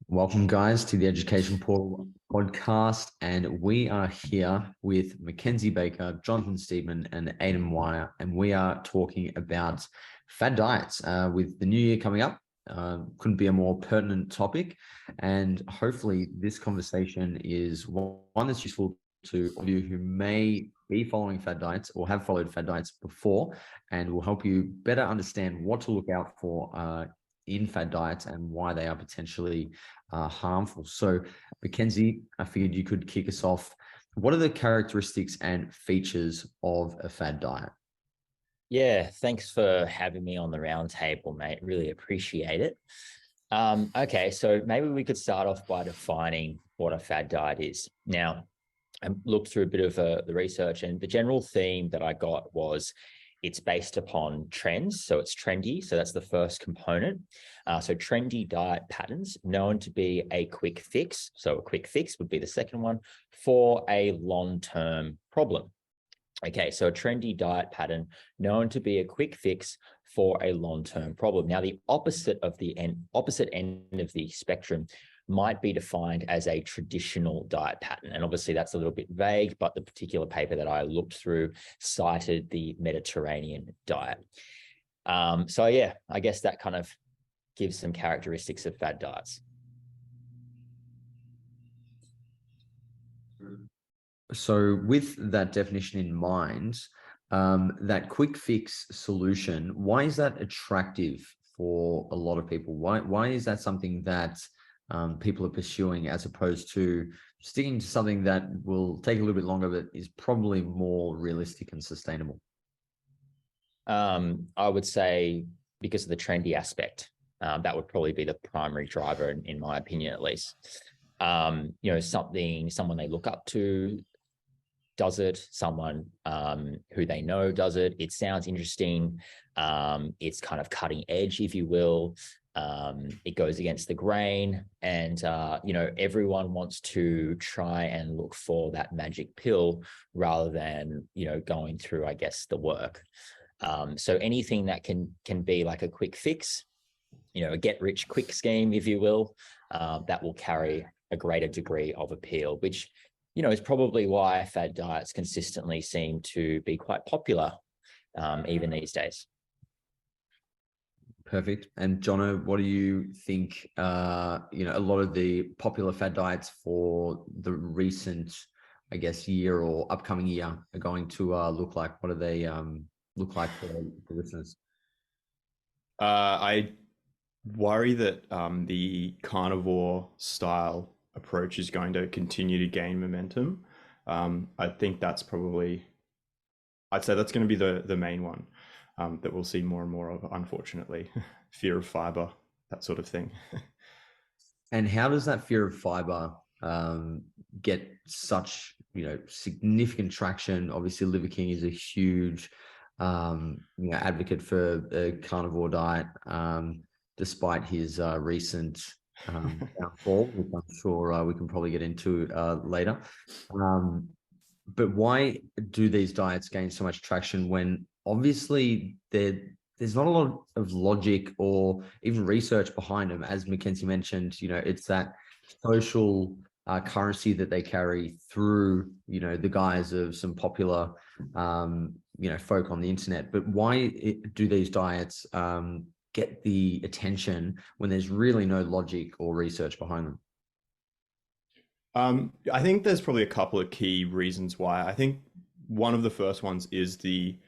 Welcome, guys, to the Education Portal podcast. And we are here with Mackenzie Baker, Jonathan Steedman, and Aidan Muir. And we are talking about fad diets with the new year coming up. Couldn't be a more pertinent topic. And hopefully this conversation is one that's useful to all of you who may be following fad diets or have followed fad diets before, and will help you better understand what to look out for in fad diets and why they are potentially harmful. So, Mackenzie, I figured you could kick us off. What are the characteristics and features of a fad diet? Yeah, thanks for having me on the roundtable, mate. Really appreciate it. Okay, so maybe we could start off by defining what a fad diet is. Now, I looked through a bit of the research, and the general theme that I got was it's based upon trends. So it's trendy. So that's the first component. So trendy diet patterns known to be a quick fix. So a quick fix would be the second one for a long-term problem. Okay, so a trendy diet pattern known to be a quick fix for a long-term problem. Now, the opposite end of the spectrum might be defined as a traditional diet pattern. And obviously that's a little bit vague, but the particular paper that I looked through cited the Mediterranean diet. So yeah, I guess that kind of gives some characteristics of fad diets. So with that definition in mind, that quick fix solution, why is that attractive for a lot of people? Why is that something that people are pursuing, as opposed to sticking to something that will take a little bit longer, but is probably more realistic and sustainable? I would say because of the trendy aspect. That would probably be the primary driver, in my opinion, at least. Someone they look up to does it, someone who they know does it. It sounds interesting. It's kind of cutting edge, if you will. It goes against the grain, and everyone wants to try and look for that magic pill rather than going through, I guess, the work. So anything that can be like a quick fix, a get rich quick scheme, if you will, that will carry a greater degree of appeal, which is probably why fad diets consistently seem to be quite popular, even these days. Perfect. And Jono, what do you think? A lot of the popular fad diets for the recent, I guess, year or upcoming year are going to look like. What do they look like for listeners? I worry that the carnivore style approach is going to continue to gain momentum. I think I'd say that's going to be the main one that we'll see more and more of, unfortunately. Fear of fiber, that sort of thing. And how does that fear of fiber get such significant traction? Obviously, Liver King is a huge advocate for a carnivore diet, despite his recent downfall, which I'm sure we can probably get into later. But why do these diets gain so much traction when obviously there's not a lot of logic or even research behind them? As Mackenzie mentioned, it's that social currency that they carry through, the guise of some popular, folk on the internet. But why do these diets get the attention when there's really no logic or research behind them? I think there's probably a couple of key reasons why. I think one of the first ones is the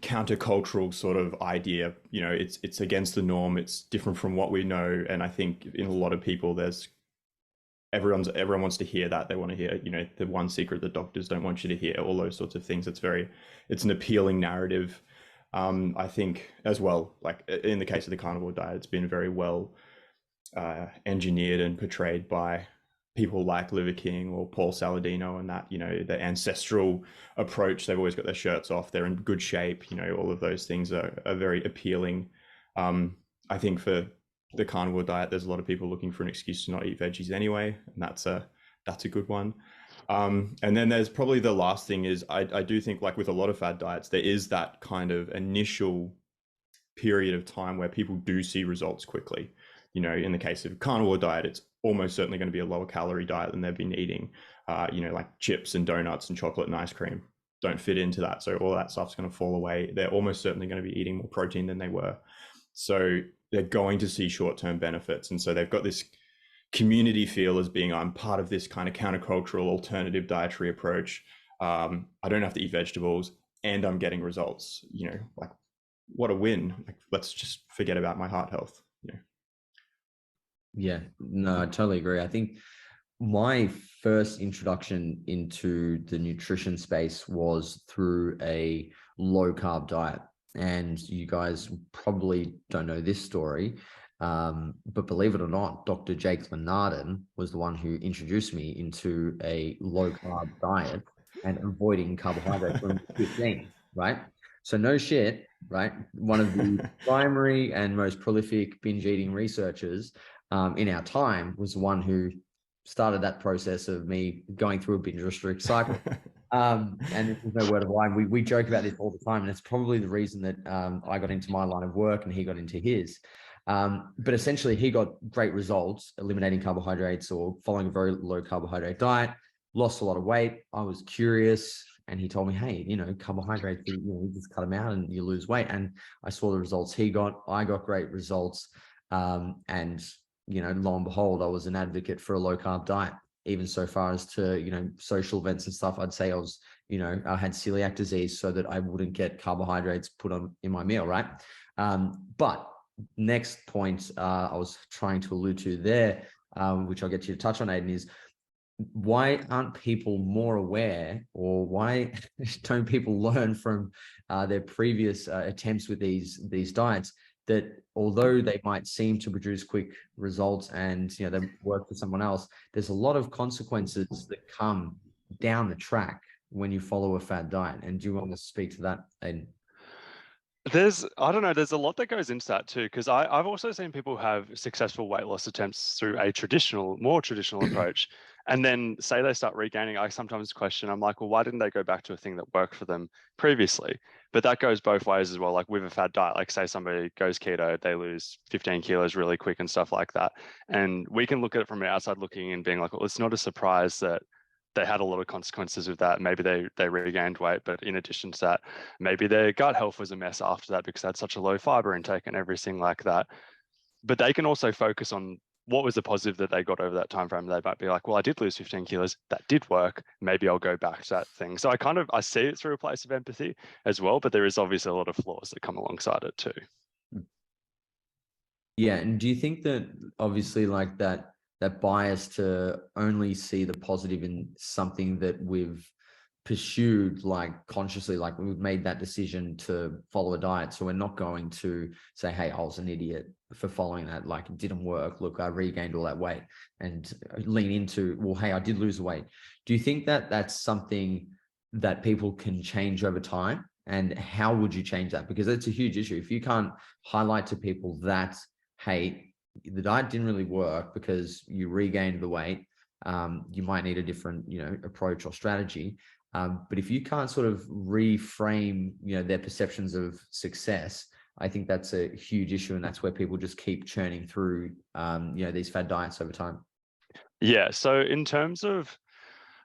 countercultural sort of idea. It's against the norm. It's different from what we know. And I think in a lot of people, everyone wants to hear that. They want to hear, the one secret the doctors don't want you to hear, all those sorts of things. It's an appealing narrative. I think as well, like in the case of the carnivore diet, it's been very well engineered and portrayed by people like Liver King or Paul Saladino, and that, the ancestral approach. They've always got their shirts off, they're in good shape, all of those things are very appealing. I think for the carnivore diet, there's a lot of people looking for an excuse to not eat veggies anyway, and that's a good one. And then there's probably the last thing is I do think, like with a lot of fad diets, there is that kind of initial period of time where people do see results quickly. You know, in the case of carnivore diet, it's almost certainly going to be a lower calorie diet than they've been eating. You know, like chips and donuts and chocolate and ice cream don't fit into that. So all that stuff's going to fall away. They're almost certainly going to be eating more protein than they were. So they're going to see short-term benefits. And so they've got this community feel as being, I'm part of this kind of countercultural alternative dietary approach. I don't have to eat vegetables and I'm getting results. You know, like, what a win. Like, let's just forget about my heart health. You know? Yeah, no, I totally agree. I think my first introduction into the nutrition space was through a low carb diet. And you guys probably don't know this story, but believe it or not, Dr. Jake Lenarden was the one who introduced me into a low carb diet and avoiding carbohydrates when we were 15, right? So no shit, right? One of the primary and most prolific binge eating researchers in our time was the one who started that process of me going through a binge restrict cycle. And there's no word of lie. We joke about this all the time, and it's probably the reason that I got into my line of work and he got into his. But essentially, he got great results eliminating carbohydrates or following a very low carbohydrate diet, lost a lot of weight. I was curious, and he told me, hey, you know, carbohydrates, you just cut them out and you lose weight. And I saw the results he got. I got great results. And, you know, lo and behold, I was an advocate for a low carb diet. Even so far as to, you know, social events and stuff, I'd say I was, you know, I had celiac disease so that I wouldn't get carbohydrates put on in my meal, right? But next point I was trying to allude to there, which I'll get you to touch on, Aidan, is why aren't people more aware, or why don't people learn from their previous attempts with these diets, that although they might seem to produce quick results and, you know, they work for someone else, there's a lot of consequences that come down the track when you follow a fad diet. And do you want to speak to that, Aidan? I don't know, there's a lot that goes into that too, because I've also seen people have successful weight loss attempts through a more traditional approach. And then say they start regaining, I sometimes question, I'm like, well, why didn't they go back to a thing that worked for them previously? But that goes both ways as well. Like with a fad diet, like say somebody goes keto, they lose 15 kilos really quick and stuff like that. And we can look at it from the outside looking in, being like, well, it's not a surprise that they had a lot of consequences with that. Maybe they regained weight, but in addition to that, maybe their gut health was a mess after that because they had such a low fiber intake and everything like that. But they can also focus on what was the positive that they got over that time frame. They might be like, well, I did lose 15 kilos. That did work. Maybe I'll go back to that thing. So I see it through a place of empathy as well, but there is obviously a lot of flaws that come alongside it too. Yeah. And do you think that obviously like that bias to only see the positive in something that we've pursued, like consciously, like we've made that decision to follow a diet, so we're not going to say, hey, I was an idiot for following that, like it didn't work, look, I regained all that weight, and lean into, well, hey, I did lose weight. Do you think that that's something that people can change over time? And how would you change that? Because it's a huge issue. If you can't highlight to people that, hey, the diet didn't really work because you regained the weight, you might need a different, you know, approach or strategy. But if you can't sort of reframe, you know, their perceptions of success, I think that's a huge issue. And that's where people just keep churning through, you know, these fad diets over time. Yeah. So in terms of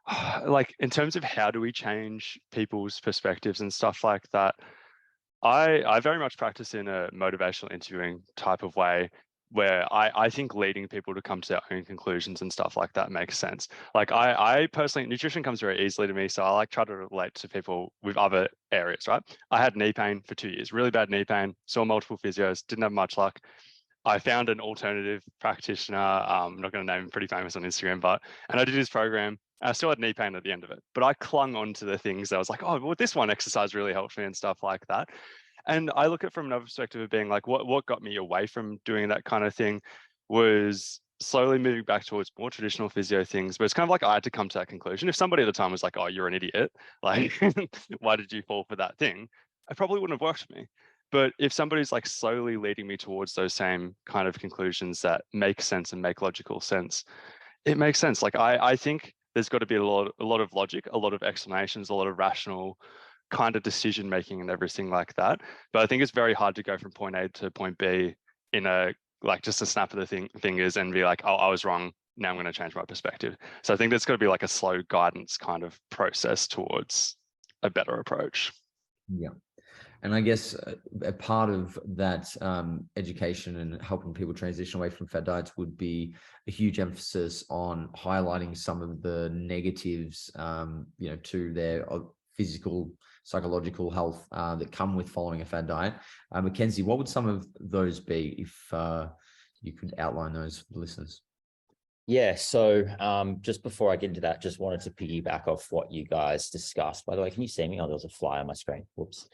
how do we change people's perspectives and stuff like that, I very much practice in a motivational interviewing type of way, where I think leading people to come to their own conclusions and stuff like that makes sense. Like I personally, nutrition comes very easily to me. So I like try to relate to people with other areas, right? I had knee pain for 2 years, really bad knee pain, saw multiple physios, didn't have much luck. I found an alternative practitioner, I'm not going to name him, pretty famous on Instagram, and I did his program. I still had knee pain at the end of it, but I clung on to the things that I was like, oh, well, this one exercise really helped me and stuff like that. And I look at it from another perspective of being like, what got me away from doing that kind of thing was slowly moving back towards more traditional physio things. But it's kind of like I had to come to that conclusion. If somebody at the time was like, oh, you're an idiot, like, why did you fall for that thing? It probably wouldn't have worked for me. But if somebody's like slowly leading me towards those same kind of conclusions that make sense and make logical sense, it makes sense. Like I think there's got to be a lot of logic, a lot of explanations, a lot of rational kind of decision making and everything like that. But I think it's very hard to go from point A to point B in a like just a snap of the fingers and be like, oh, I was wrong. Now I'm going to change my perspective. So I think there's got to be like a slow guidance kind of process towards a better approach. Yeah. And I guess a part of that education and helping people transition away from fad diets would be a huge emphasis on highlighting some of the negatives, to their physical, psychological health that come with following a fad diet. Mackenzie, what would some of those be if you could outline those for the listeners? Yeah, so just before I get into that, just wanted to piggyback off what you guys discussed. By the way, can you see me? Oh, there was a fly on my screen. Whoops.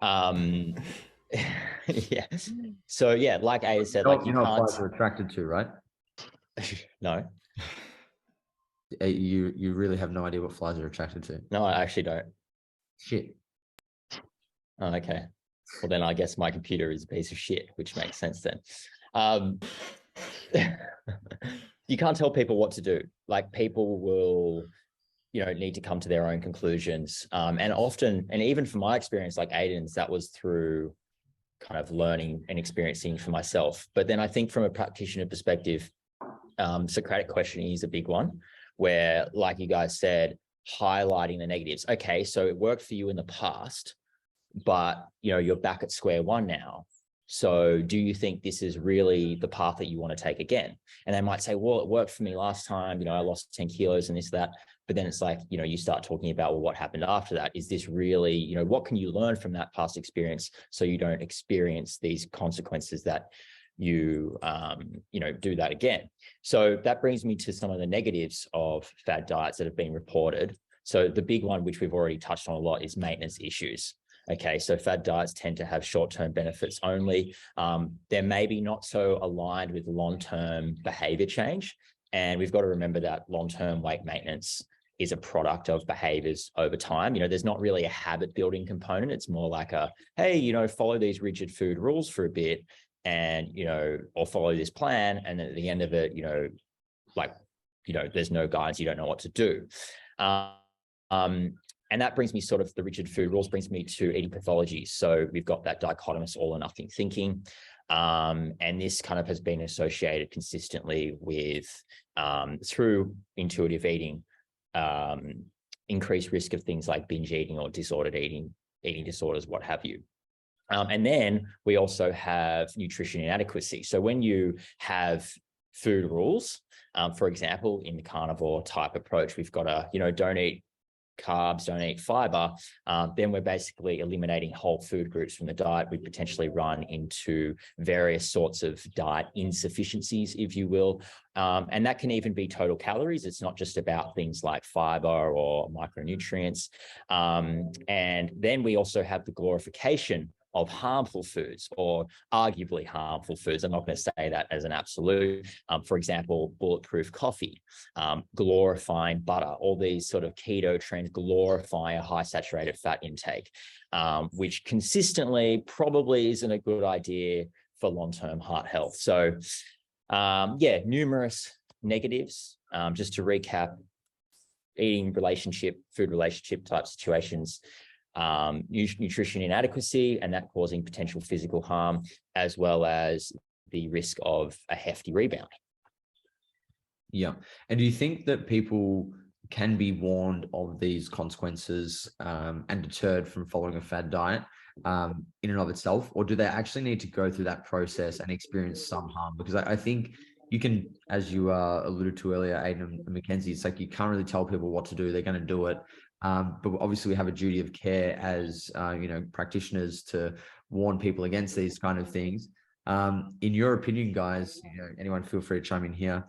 Yeah. So yeah, like Aidan said, like you know what flies are attracted to, right? No. You really have no idea what flies are attracted to. No, I actually don't. Shit. Oh, okay. Well, then I guess my computer is a piece of shit, which makes sense then. You can't tell people what to do. Like people will, need to come to their own conclusions. And often, and even from my experience, like Aidan's, that was through kind of learning and experiencing for myself. But then I think from a practitioner perspective, Socratic questioning is a big one where, like you guys said, highlighting the negatives. Okay, so it worked for you in the past, but you're back at square one now. So do you think this is really the path that you want to take again? And they might say, well, it worked for me last time, I lost 10 kilos and this, that. But then it's like, you start talking about, well, what happened after that? Is this really, what can you learn from that past experience so you don't experience these consequences that you, do that again? So that brings me to some of the negatives of fad diets that have been reported. So the big one, which we've already touched on a lot, is maintenance issues. Okay, so fad diets tend to have short-term benefits only. They're maybe not so aligned with long-term behavior change. And we've got to remember that long-term weight maintenance is a product of behaviors over time. There's not really a habit building component. It's more like a, hey, follow these rigid food rules for a bit and, or follow this plan. And then at the end of it, there's no guidance, you don't know what to do. And that brings me sort of the rigid food rules brings me to eating pathology. So we've got that dichotomous all or nothing thinking. And this kind of has been associated consistently with, through intuitive eating, increased risk of things like binge eating or disordered eating disorders, what have you. And then we also have nutrition inadequacy. So when you have food rules, for example, in the carnivore type approach, we've got a, don't eat carbs, don't eat fiber, then we're basically eliminating whole food groups from the diet. We potentially run into various sorts of diet insufficiencies, if you will. And that can even be total calories. It's not just about things like fiber or micronutrients. And then we also have the glorification of harmful foods or arguably harmful foods. I'm not going to say that as an absolute. For example, bulletproof coffee, glorifying butter, all these sort of keto trends glorify a high saturated fat intake, which consistently probably isn't a good idea for long-term heart health. So numerous negatives. Just to recap, eating relationship, food relationship type situations, nutrition inadequacy, and that causing potential physical harm, as well as the risk of a hefty rebound. Yeah. And do you think that people can be warned of these consequences and deterred from following a fad diet in and of itself? Or do they actually need to go through that process and experience some harm? Because I think you can, as you alluded to earlier, Aidan and Mackenzie, it's like you can't really tell people what to do. They're going to do it. But obviously we have a duty of care as, practitioners to warn people against these kind of things. In your opinion, guys, anyone feel free to chime in here.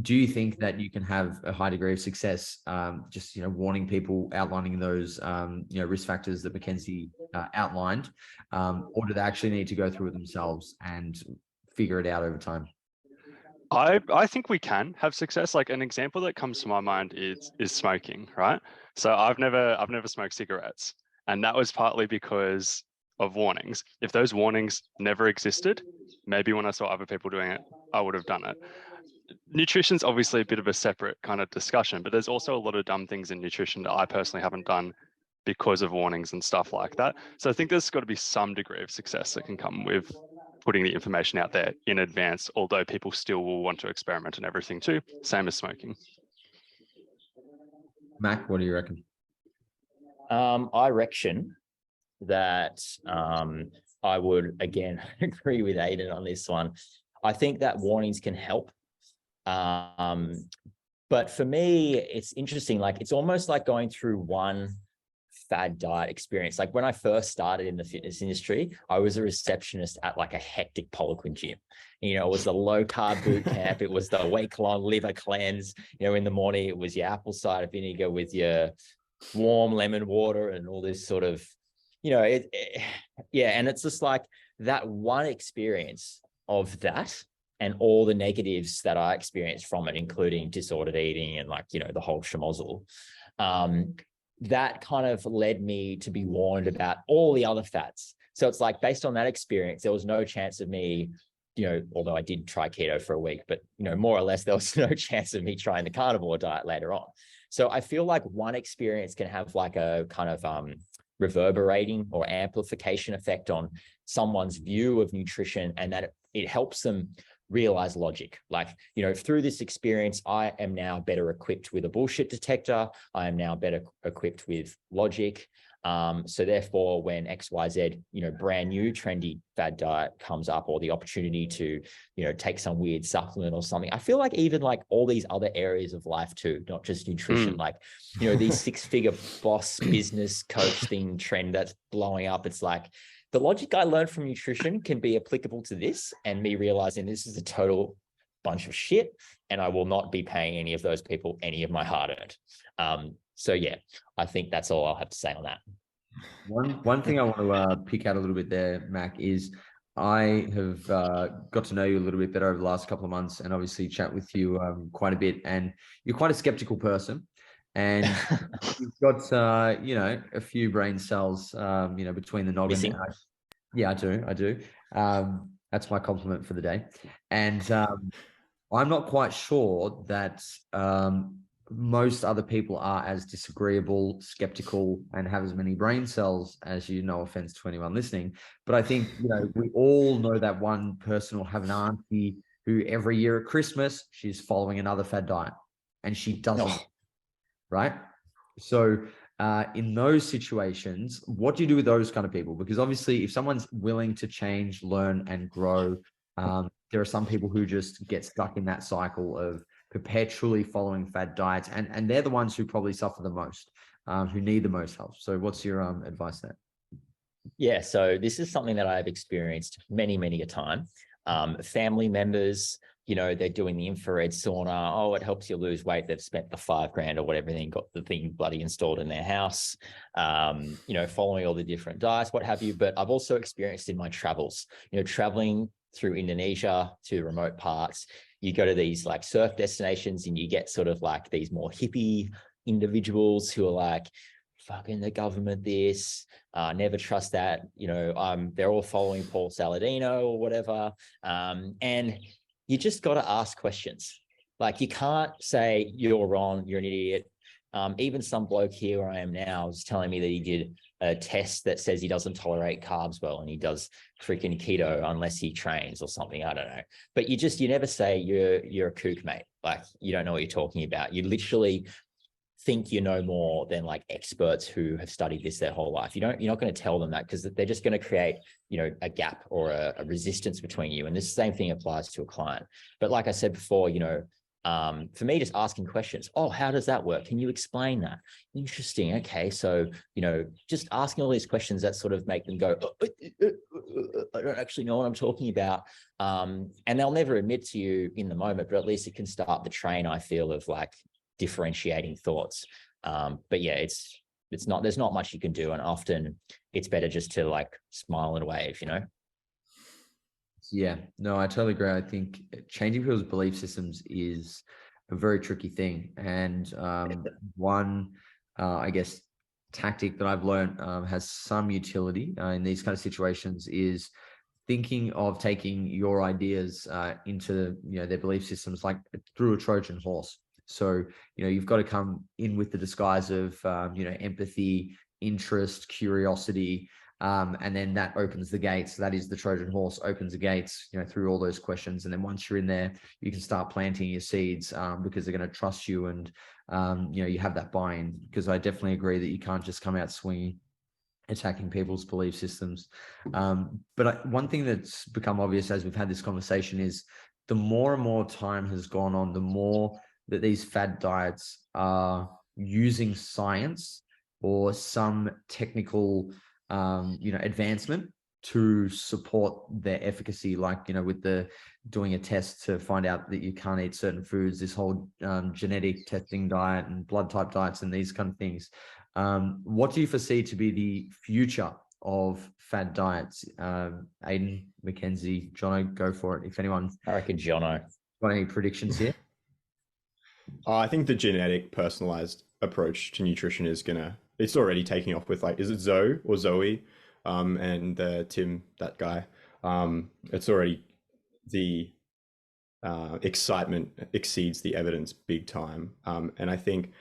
Do you think that you can have a high degree of success, just, warning people, outlining those, risk factors that Mackenzie outlined, or do they actually need to go through it themselves and figure it out over time? I think we can have success. Like an example that comes to my mind is smoking, right? So I've never smoked cigarettes, and that was partly because of warnings. If those warnings never existed, maybe when I saw other people doing it, I would have done it. Nutrition's obviously a bit of a separate kind of discussion, but there's also a lot of dumb things in nutrition that I personally haven't done because of warnings and stuff like that. So I think there's got to be some degree of success that can come with putting the information out there in advance, although people still will want to experiment and everything too, same as smoking. Mac, what do you reckon? I reckon that I would, again, agree with Aidan on this one. I think that warnings can help. But for me, it's interesting. Like, it's almost like going through one fad diet experience. Like, when I first started in the fitness industry, I was a receptionist at like a hectic Poliquin gym. You know, it was the low carb boot camp. It was the week-long liver cleanse. You know, in the morning, it was your apple cider vinegar with your warm lemon water and all this sort of, you know, yeah. And it's just like that one experience of that and all the negatives that I experienced from it, including disordered eating and, like, you know, the whole schmozzle. That kind of led me to be warned about all the other fads. So it's like, based on that experience, there was no chance of me, you know, although I did try keto for a week, but, you know, more or less, there was no chance of me trying the carnivore diet later on. So I feel like one experience can have like a kind of reverberating or amplification effect on someone's view of nutrition, and that it helps them realize logic. Like, you know, through this experience, I am now better equipped with a bullshit detector. I am now better equipped with logic. So therefore, when XYZ, you know, brand new trendy fad diet comes up, or the opportunity to, you know, take some weird supplement or something, I feel like even like all these other areas of life too, not just nutrition, like, you know, these 6-figure boss business coach thing trend that's blowing up. It's like, the logic I learned from nutrition can be applicable to this, and me realizing this is a total bunch of shit, and I will not be paying any of those people any of my hard-earned. So yeah, I think that's all I'll have to say on that. One thing I want to pick out a little bit there, Mac, is I have got to know you a little bit better over the last couple of months, and obviously chat with you quite a bit. And you're quite a skeptical person, and you've got you know, a few brain cells, you know, between the noggin. Yeah, I do. That's my compliment for the day. And I'm not quite sure that most other people are as disagreeable, skeptical, and have as many brain cells as you. No offense to anyone listening, but I think, you know, we all know that one person will have an auntie who every year at Christmas, she's following another fad diet, and she doesn't, right? So in those situations, what do you do with those kind of people? Because obviously, if someone's willing to change, learn, and grow, there are some people who just get stuck in that cycle of perpetually following fad diets, and they're the ones who probably suffer the most, who need the most help. So what's your advice there? Yeah, so this is something that I've experienced many a time. Family members, you know, they're doing the infrared sauna. Oh, it helps you lose weight. They've spent the $5,000 or whatever, then got the thing bloody installed in their house, you know, following all the different diets, what have you. But I've also experienced in my travels, you know, traveling through Indonesia to remote parts, you go to these like surf destinations, and you get sort of like these more hippie individuals who are like, fucking the government this, never trust that, you know, they're all following Paul Saladino or whatever. And you just got to ask questions. Like, you can't say you're wrong, you're an idiot. Even some bloke here where I am now was telling me that he did a test that says he doesn't tolerate carbs well, and he does freaking keto unless he trains or something. I don't know. But you never say you're a kook, mate. Like, you don't know what you're talking about. You literally think you know more than like experts who have studied this their whole life. You're not going to tell them that, because they're just going to create, you know, a gap or a resistance between you. And this same thing applies to a client. But like I said before, you know, for me, just asking questions. Oh, how does that work? Can you explain that? Interesting. Okay. So, you know, just asking all these questions that sort of make them go, I don't actually know what I'm talking about. And they'll never admit to you in the moment, but at least it can start the train, I feel, of like differentiating thoughts. But yeah, it's not, there's not much you can do. And often it's better just to like smile and wave, you know? Yeah, no, I totally agree. I think changing people's belief systems is a very tricky thing. And one, I guess, tactic that I've learned has some utility in these kind of situations is thinking of taking your ideas into, you know, their belief systems, like through a Trojan horse. So, you know, you've got to come in with the disguise of, you know, empathy, interest, curiosity, and then that opens the gates. That is the Trojan horse, opens the gates, through all those questions. And then once you're in there, you can start planting your seeds, because they're going to trust you, and you have that buy-in. Because I definitely agree that you can't just come out swinging, attacking people's belief systems. But one thing that's become obvious as we've had this conversation is the more and more time has gone on, the more that these fad diets are using science or some technical advancement to support their efficacy, like with the doing a test to find out that you can't eat certain foods, this whole genetic testing diet and blood type diets and these kind of things. What do you foresee to be the future of fad diets? Aidan, Mackenzie, Jono, go for it. If anyone, I reckon Jono. Got any predictions here? I think the genetic personalized approach to nutrition it's already taking off with, like, is it Zoe or Zoe? And Tim, that guy. It's already, the excitement exceeds the evidence big time. And I think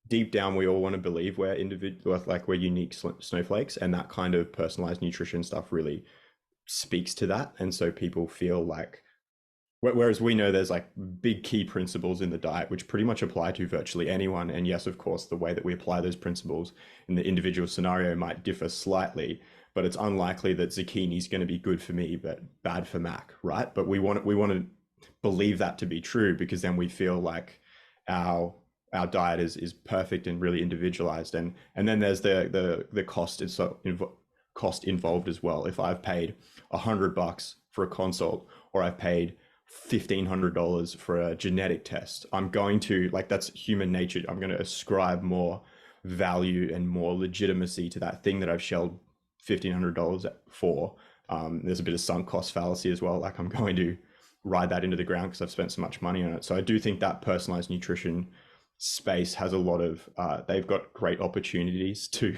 deep down, we all want to believe we're individual, like we're unique snowflakes, and that kind of personalized nutrition stuff really speaks to that. And so people feel like, whereas we know there's like big key principles in the diet, which pretty much apply to virtually anyone. And yes, of course, the way that we apply those principles in the individual scenario might differ slightly, but it's unlikely that zucchini is going to be good for me, but bad for Mac, right? But we want to believe that to be true, because then we feel like our diet is perfect and really individualized. And then there's the cost involved as well. If I've paid $100 for a consult, or I've paid $1,500 for a genetic test, I'm going to, like, that's human nature. I'm going to ascribe more value and more legitimacy to that thing that I've shelled $1,500 for. There's a bit of sunk cost fallacy as well. Like, I'm going to ride that into the ground because I've spent so much money on it. So I do think that personalized nutrition space has a lot of, they've got great opportunities to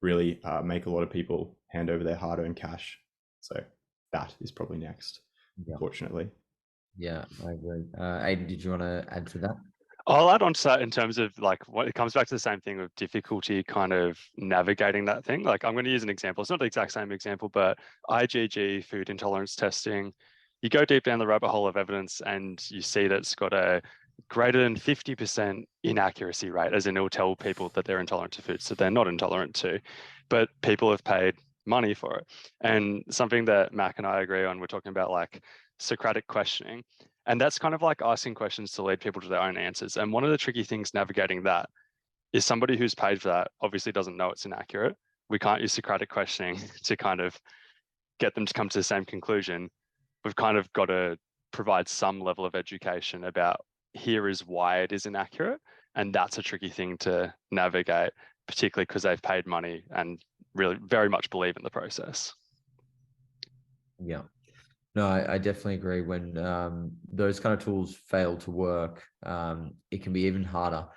really make a lot of people hand over their hard-earned cash. So that is probably next, unfortunately. Yeah, I agree. Aidan, did you want to add to that? I'll add on to that in terms of, like, what it comes back to the same thing of difficulty kind of navigating that thing. Like, I'm going to use an example. It's not the exact same example, but IgG, food intolerance testing, you go deep down the rabbit hole of evidence and you see that it's got a greater than 50% inaccuracy rate, as in it'll tell people that they're intolerant to foods that they're not intolerant to, but people have paid money for it. And something that Mac and I agree on, we're talking about, like, Socratic questioning. And that's kind of like asking questions to lead people to their own answers. And one of the tricky things navigating that is somebody who's paid for that obviously doesn't know it's inaccurate. We can't use Socratic questioning to kind of get them to come to the same conclusion. We've kind of got to provide some level of education about, here is why it is inaccurate. And that's a tricky thing to navigate, particularly because they've paid money and really very much believe in the process. Yeah. No, I definitely agree. When those kind of tools fail to work, it can be even harder.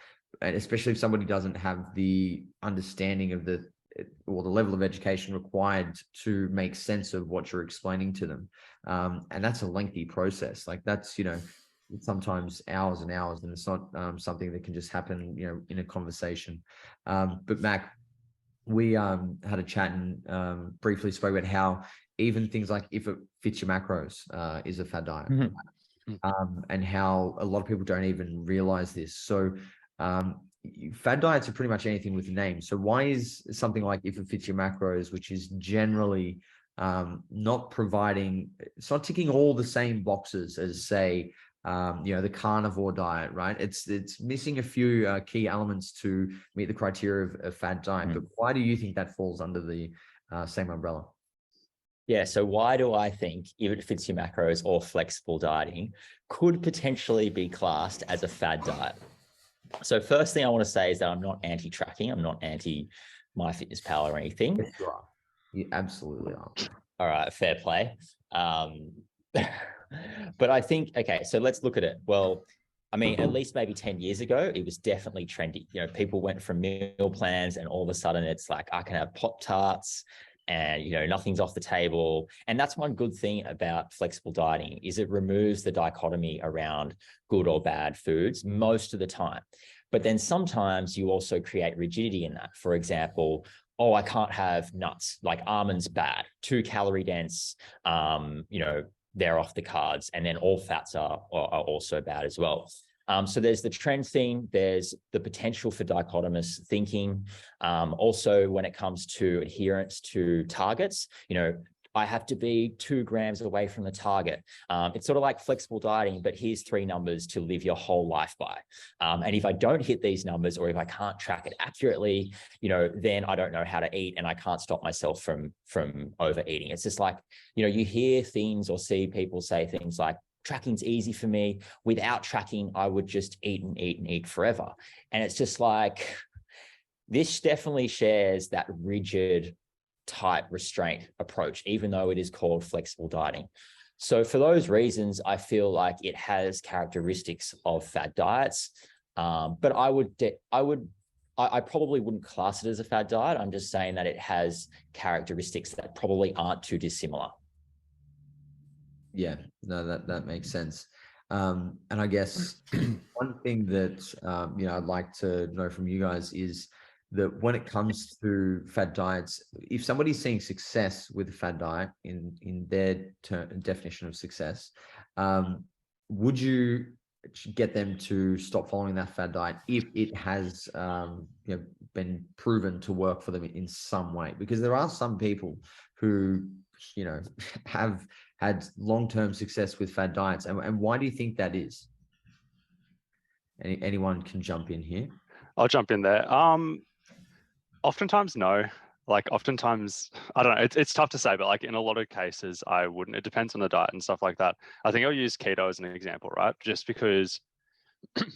And especially if somebody doesn't have the understanding of the level of education required to make sense of what you're explaining to them. And that's a lengthy process. Like, that's, sometimes hours and hours, and it's not something that can just happen, in a conversation. But Mac, we had a chat and briefly spoke about how even things like if it fits your macros is a fad diet, and how a lot of people don't even realize this. So fad diets are pretty much anything with a name. So why is something like if it fits your macros, which is generally not providing, it's not ticking all the same boxes as, say, the carnivore diet, right? It's missing a few key elements to meet the criteria of a fad diet. But why do you think that falls under the same umbrella? Yeah, so why do I think if it fits your macros or flexible dieting could potentially be classed as a fad diet? So first thing I want to say is that I'm not anti-tracking. I'm not anti-MyFitnessPal or anything. Yes, you are. You absolutely are. All right, fair play. But I think, okay, so let's look at it. Well, I mean, at least maybe 10 years ago, it was definitely trendy. People went from meal plans and all of a sudden it's like, I can have Pop-Tarts and, nothing's off the table. And that's one good thing about flexible dieting is it removes the dichotomy around good or bad foods most of the time. But then sometimes you also create rigidity in that. For example, oh, I can't have nuts, like almonds bad, too calorie dense, they're off the cards. And then all fats are also bad as well. So there's the trend thing, there's the potential for dichotomous thinking. Also, when it comes to adherence to targets, I have to be 2 grams away from the target. It's sort of like flexible dieting, but here's 3 numbers to live your whole life by. And if I don't hit these numbers, or if I can't track it accurately, then I don't know how to eat and I can't stop myself from overeating. It's just like, you hear things or see people say things like, tracking's easy for me. Without tracking, I would just eat and eat and eat forever. And it's just like, this definitely shares that rigid type restraint approach, even though it is called flexible dieting. So for those reasons, I feel like it has characteristics of fad diets, but I probably wouldn't class it as a fad diet. I'm just saying that it has characteristics that probably aren't too dissimilar. Yeah, no, that makes sense. And I guess one thing that I'd like to know from you guys is that when it comes to fad diets, if somebody's seeing success with a fad diet in their definition of success, would you get them to stop following that fad diet if it has been proven to work for them in some way? Because there are some people who have had long-term success with fad diets, and why do you think that is? Anyone can jump in here. I'll jump in there. Oftentimes, no. Like, oftentimes, I don't know. It's tough to say, but like in a lot of cases, I wouldn't. It depends on the diet and stuff like that. I think I'll use keto as an example, right? Just because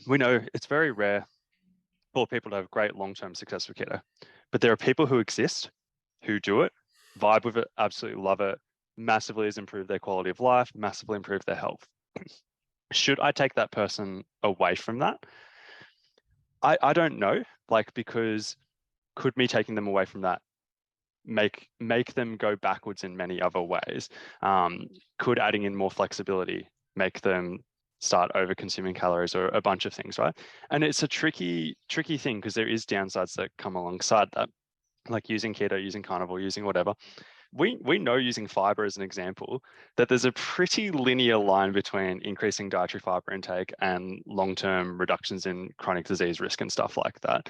we know it's very rare for people to have great long-term success with keto, but there are people who exist, who do it, vibe with it, absolutely love it, massively has improved their quality of life, massively improved their health. Should I take that person away from that? I don't know, because could me taking them away from that make them go backwards in many other ways? Could adding in more flexibility make them start over consuming calories, or a bunch of things, right? And it's a tricky thing, because there is downsides that come alongside that, like using keto, using carnivore, using whatever. We know, using fiber as an example, that there's a pretty linear line between increasing dietary fiber intake and long-term reductions in chronic disease risk and stuff like that.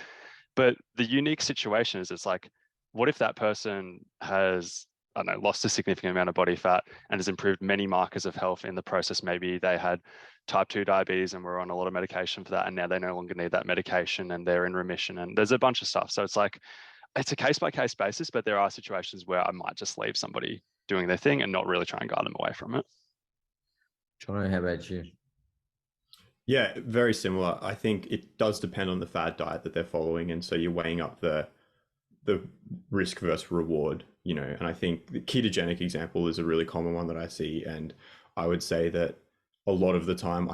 But the unique situation is, it's like, what if that person has, I don't know, lost a significant amount of body fat and has improved many markers of health in the process? Maybe they had type 2 diabetes and were on a lot of medication for that, and now they no longer need that medication and they're in remission, and there's a bunch of stuff. So it's like, it's a case-by-case basis, but there are situations where I might just leave somebody doing their thing and not really try and guide them away from it. Jono, how about you? Yeah, very similar. I think it does depend on the fad diet that they're following, and so you're weighing up the risk versus reward, and I think the ketogenic example is a really common one that I see, and I would say that a lot of the time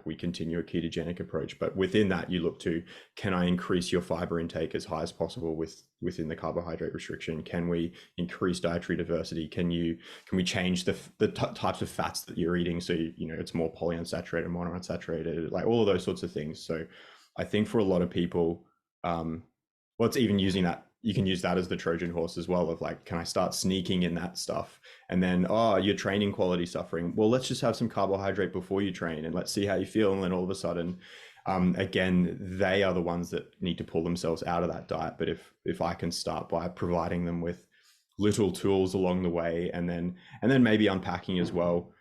we continue a ketogenic approach, but within that you look to, can I increase your fiber intake as high as possible within the carbohydrate restriction? Can we increase dietary diversity? Can we change the types of fats that you're eating, so it's more polyunsaturated, monounsaturated, like all of those sorts of things. So I think for a lot of people, it's even using that, you can use that as the Trojan horse as well, of like, can I start sneaking in that stuff? And then, your training quality suffering. Well, let's just have some carbohydrate before you train and let's see how you feel. And then all of a sudden, again, they are the ones that need to pull themselves out of that diet. But if I can start by providing them with little tools along the way, and then maybe unpacking as well,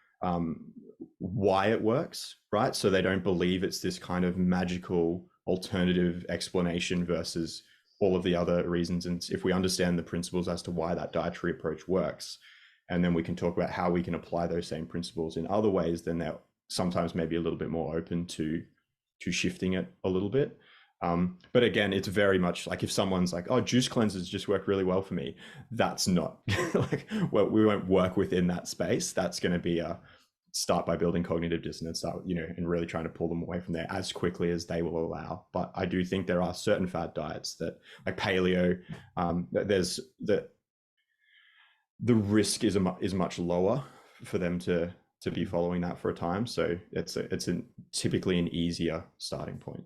why it works, right? So they don't believe it's this kind of magical alternative explanation versus all of the other reasons. And if we understand the principles as to why that dietary approach works, and then we can talk about how we can apply those same principles in other ways, then they're sometimes maybe a little bit more open to shifting it a little bit. But again, it's very much like, if someone's like, oh, juice cleansers just work really well for me, that's not like, well, we won't work within that space. That's going to be start by building cognitive dissonance, and really trying to pull them away from there as quickly as they will allow. But I do think there are certain fad diets that, like paleo, there's the risk is much lower for them to be following that for a time. So it's typically an easier starting point.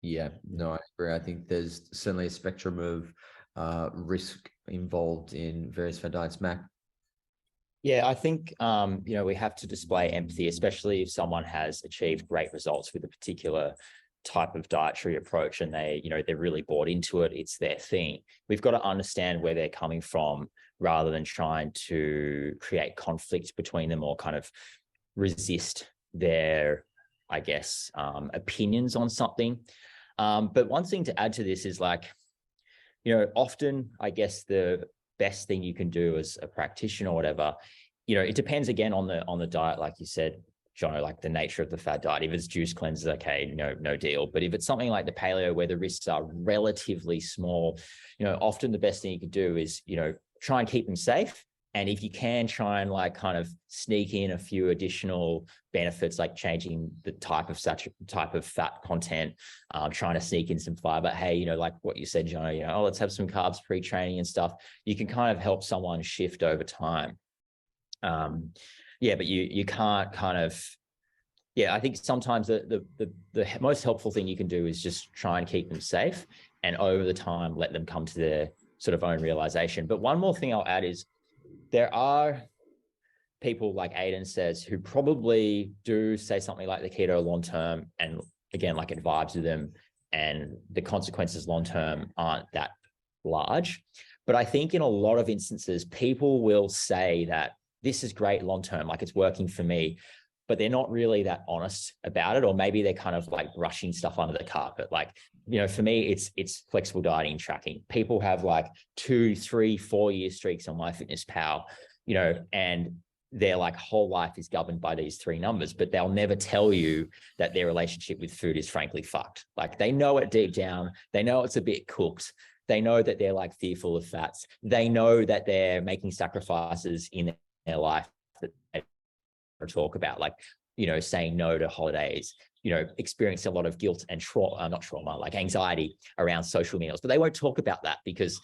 Yeah, no, I agree. I think there's certainly a spectrum of risk involved in various fad diets. Mac? Yeah, I think we have to display empathy, especially if someone has achieved great results with a particular type of dietary approach and they're really bought into it. It's their thing. We've got to understand where they're coming from rather than trying to create conflict between them or kind of resist their, I guess, opinions on something. But one thing to add to this is often, I guess, the best thing you can do as a practitioner or whatever, it depends again on the diet, like you said, Jono, like the nature of the fad diet. If it's juice cleanses, okay, no deal. But if it's something like the paleo where the risks are relatively small, often the best thing you can do is, try and keep them safe. And if you can, try and kind of sneak in a few additional benefits, like changing the type of fat content, trying to sneak in some fiber. Hey, like what you said, Jono, let's have some carbs pre-training and stuff. You can kind of help someone shift over time. But you can't kind of, I think sometimes the most helpful thing you can do is just try and keep them safe, and over the time, let them come to their sort of own realization. But one more thing I'll add is there are people, like Aidan says, who probably do say something like the keto long-term, and again, like it vibes with them and the consequences long-term aren't that large. But I think in a lot of instances, people will say that this is great long-term, like it's working for me, but they're not really that honest about it. Or maybe they're kind of like brushing stuff under the carpet. Like, for me, it's flexible dieting and tracking. People have like 2, 3, 4 year streaks on MyFitnessPal, and their whole life is governed by these 3 numbers, but they'll never tell you that their relationship with food is frankly fucked. Like, they know it deep down. They know it's a bit cooked. They know that they're fearful of fats. They know that they're making sacrifices in their life that they talk about, saying no to holidays, experiencing a lot of guilt and anxiety around social meals. But they won't talk about that because,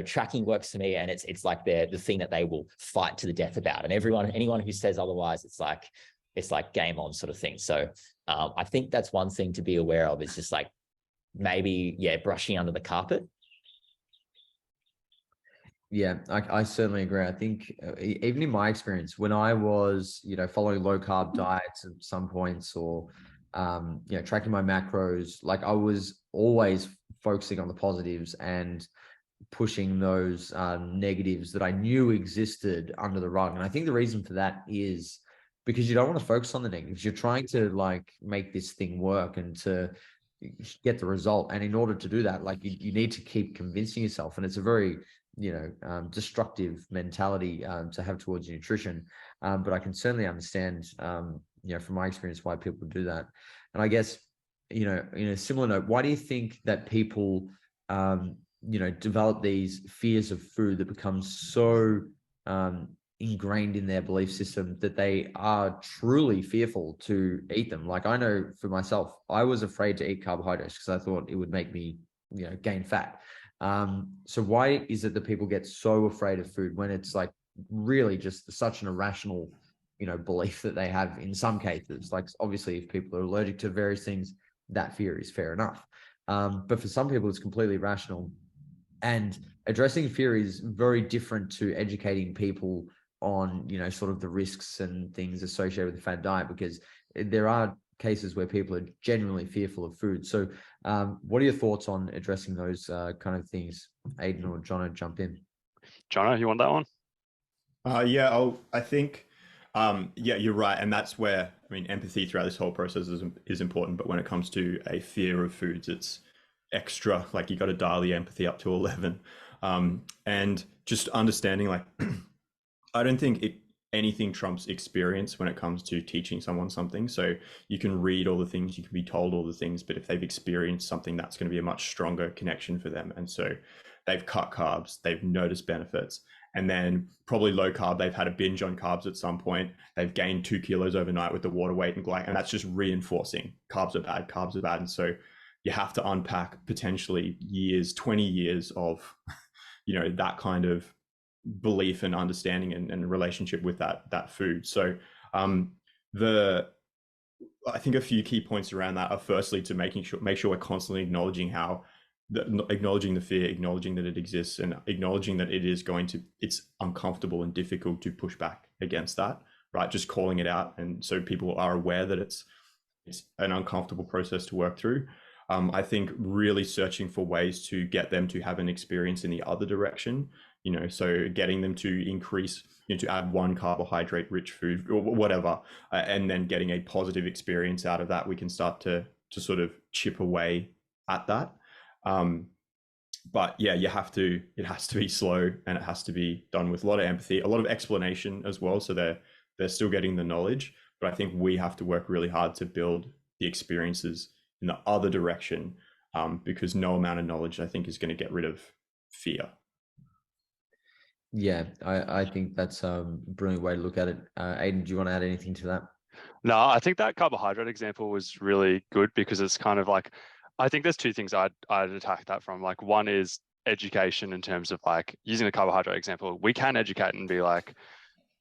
tracking works for me, and it's like the thing that they will fight to the death about. And anyone who says otherwise, it's like game on sort of thing. So I think that's one thing to be aware of, is just maybe brushing under the carpet. Yeah, I certainly agree. I think even in my experience, when I was, following low carb diets at some points, or, tracking my macros, I was always focusing on the positives and pushing those negatives that I knew existed under the rug. And I think the reason for that is because you don't want to focus on the negatives. You're trying to make this thing work and to get the result. And in order to do that, you need to keep convincing yourself. And it's a very destructive mentality to have towards nutrition. But I can certainly understand, from my experience, why people do that. And I guess, in a similar note, why do you think that people, develop these fears of food that become so ingrained in their belief system that they are truly fearful to eat them? I know for myself, I was afraid to eat carbohydrates because I thought it would make me, gain fat. So why is it that people get so afraid of food when it's really just such an irrational, belief that they have in some cases? Obviously, if people are allergic to various things, that fear is fair enough. But for some people, it's completely rational. And addressing fear is very different to educating people on, sort of the risks and things associated with the fad diet, because there are cases where people are genuinely fearful of food. So what are your thoughts on addressing those kind of things? Aidan or Jono, jump in. Jono, you want that one? I think, you're right. And that's where, empathy throughout this whole process is important. But when it comes to a fear of foods, it's extra, you got to dial the empathy up to 11. And just understanding, I don't think anything trumps experience when it comes to teaching someone something. So you can read all the things, you can be told all the things, but if they've experienced something, that's going to be a much stronger connection for them. And so they've cut carbs, they've noticed benefits, and then probably low carb, they've had a binge on carbs at some point, they've gained 2 kilos overnight with the water weight and glycogen, and that's just reinforcing carbs are bad. And so you have to unpack potentially 20 years of, that kind of belief and understanding and relationship with that food. So I think a few key points around that are firstly to make sure we're constantly acknowledging acknowledging the fear, acknowledging that it exists, and acknowledging that it's uncomfortable and difficult to push back against that, right? Just calling it out, and so people are aware that it's an uncomfortable process to work through. I think really searching for ways to get them to have an experience in the other direction, so getting them to increase, to add one carbohydrate rich food or whatever, and then getting a positive experience out of that, we can start to sort of chip away at that. But yeah, it has to be slow, and it has to be done with a lot of empathy, a lot of explanation as well. So they're still getting the knowledge, but I think we have to work really hard to build the experiences in the other direction, because no amount of knowledge, I think, is going to get rid of fear. Yeah, I think that's a brilliant way to look at it. Aidan, do you want to add anything to that? No, I think that carbohydrate example was really good, because it's kind of like, I think there's two things I'd attack that from. Like, one is education in terms of like using the carbohydrate example. We can educate and be like,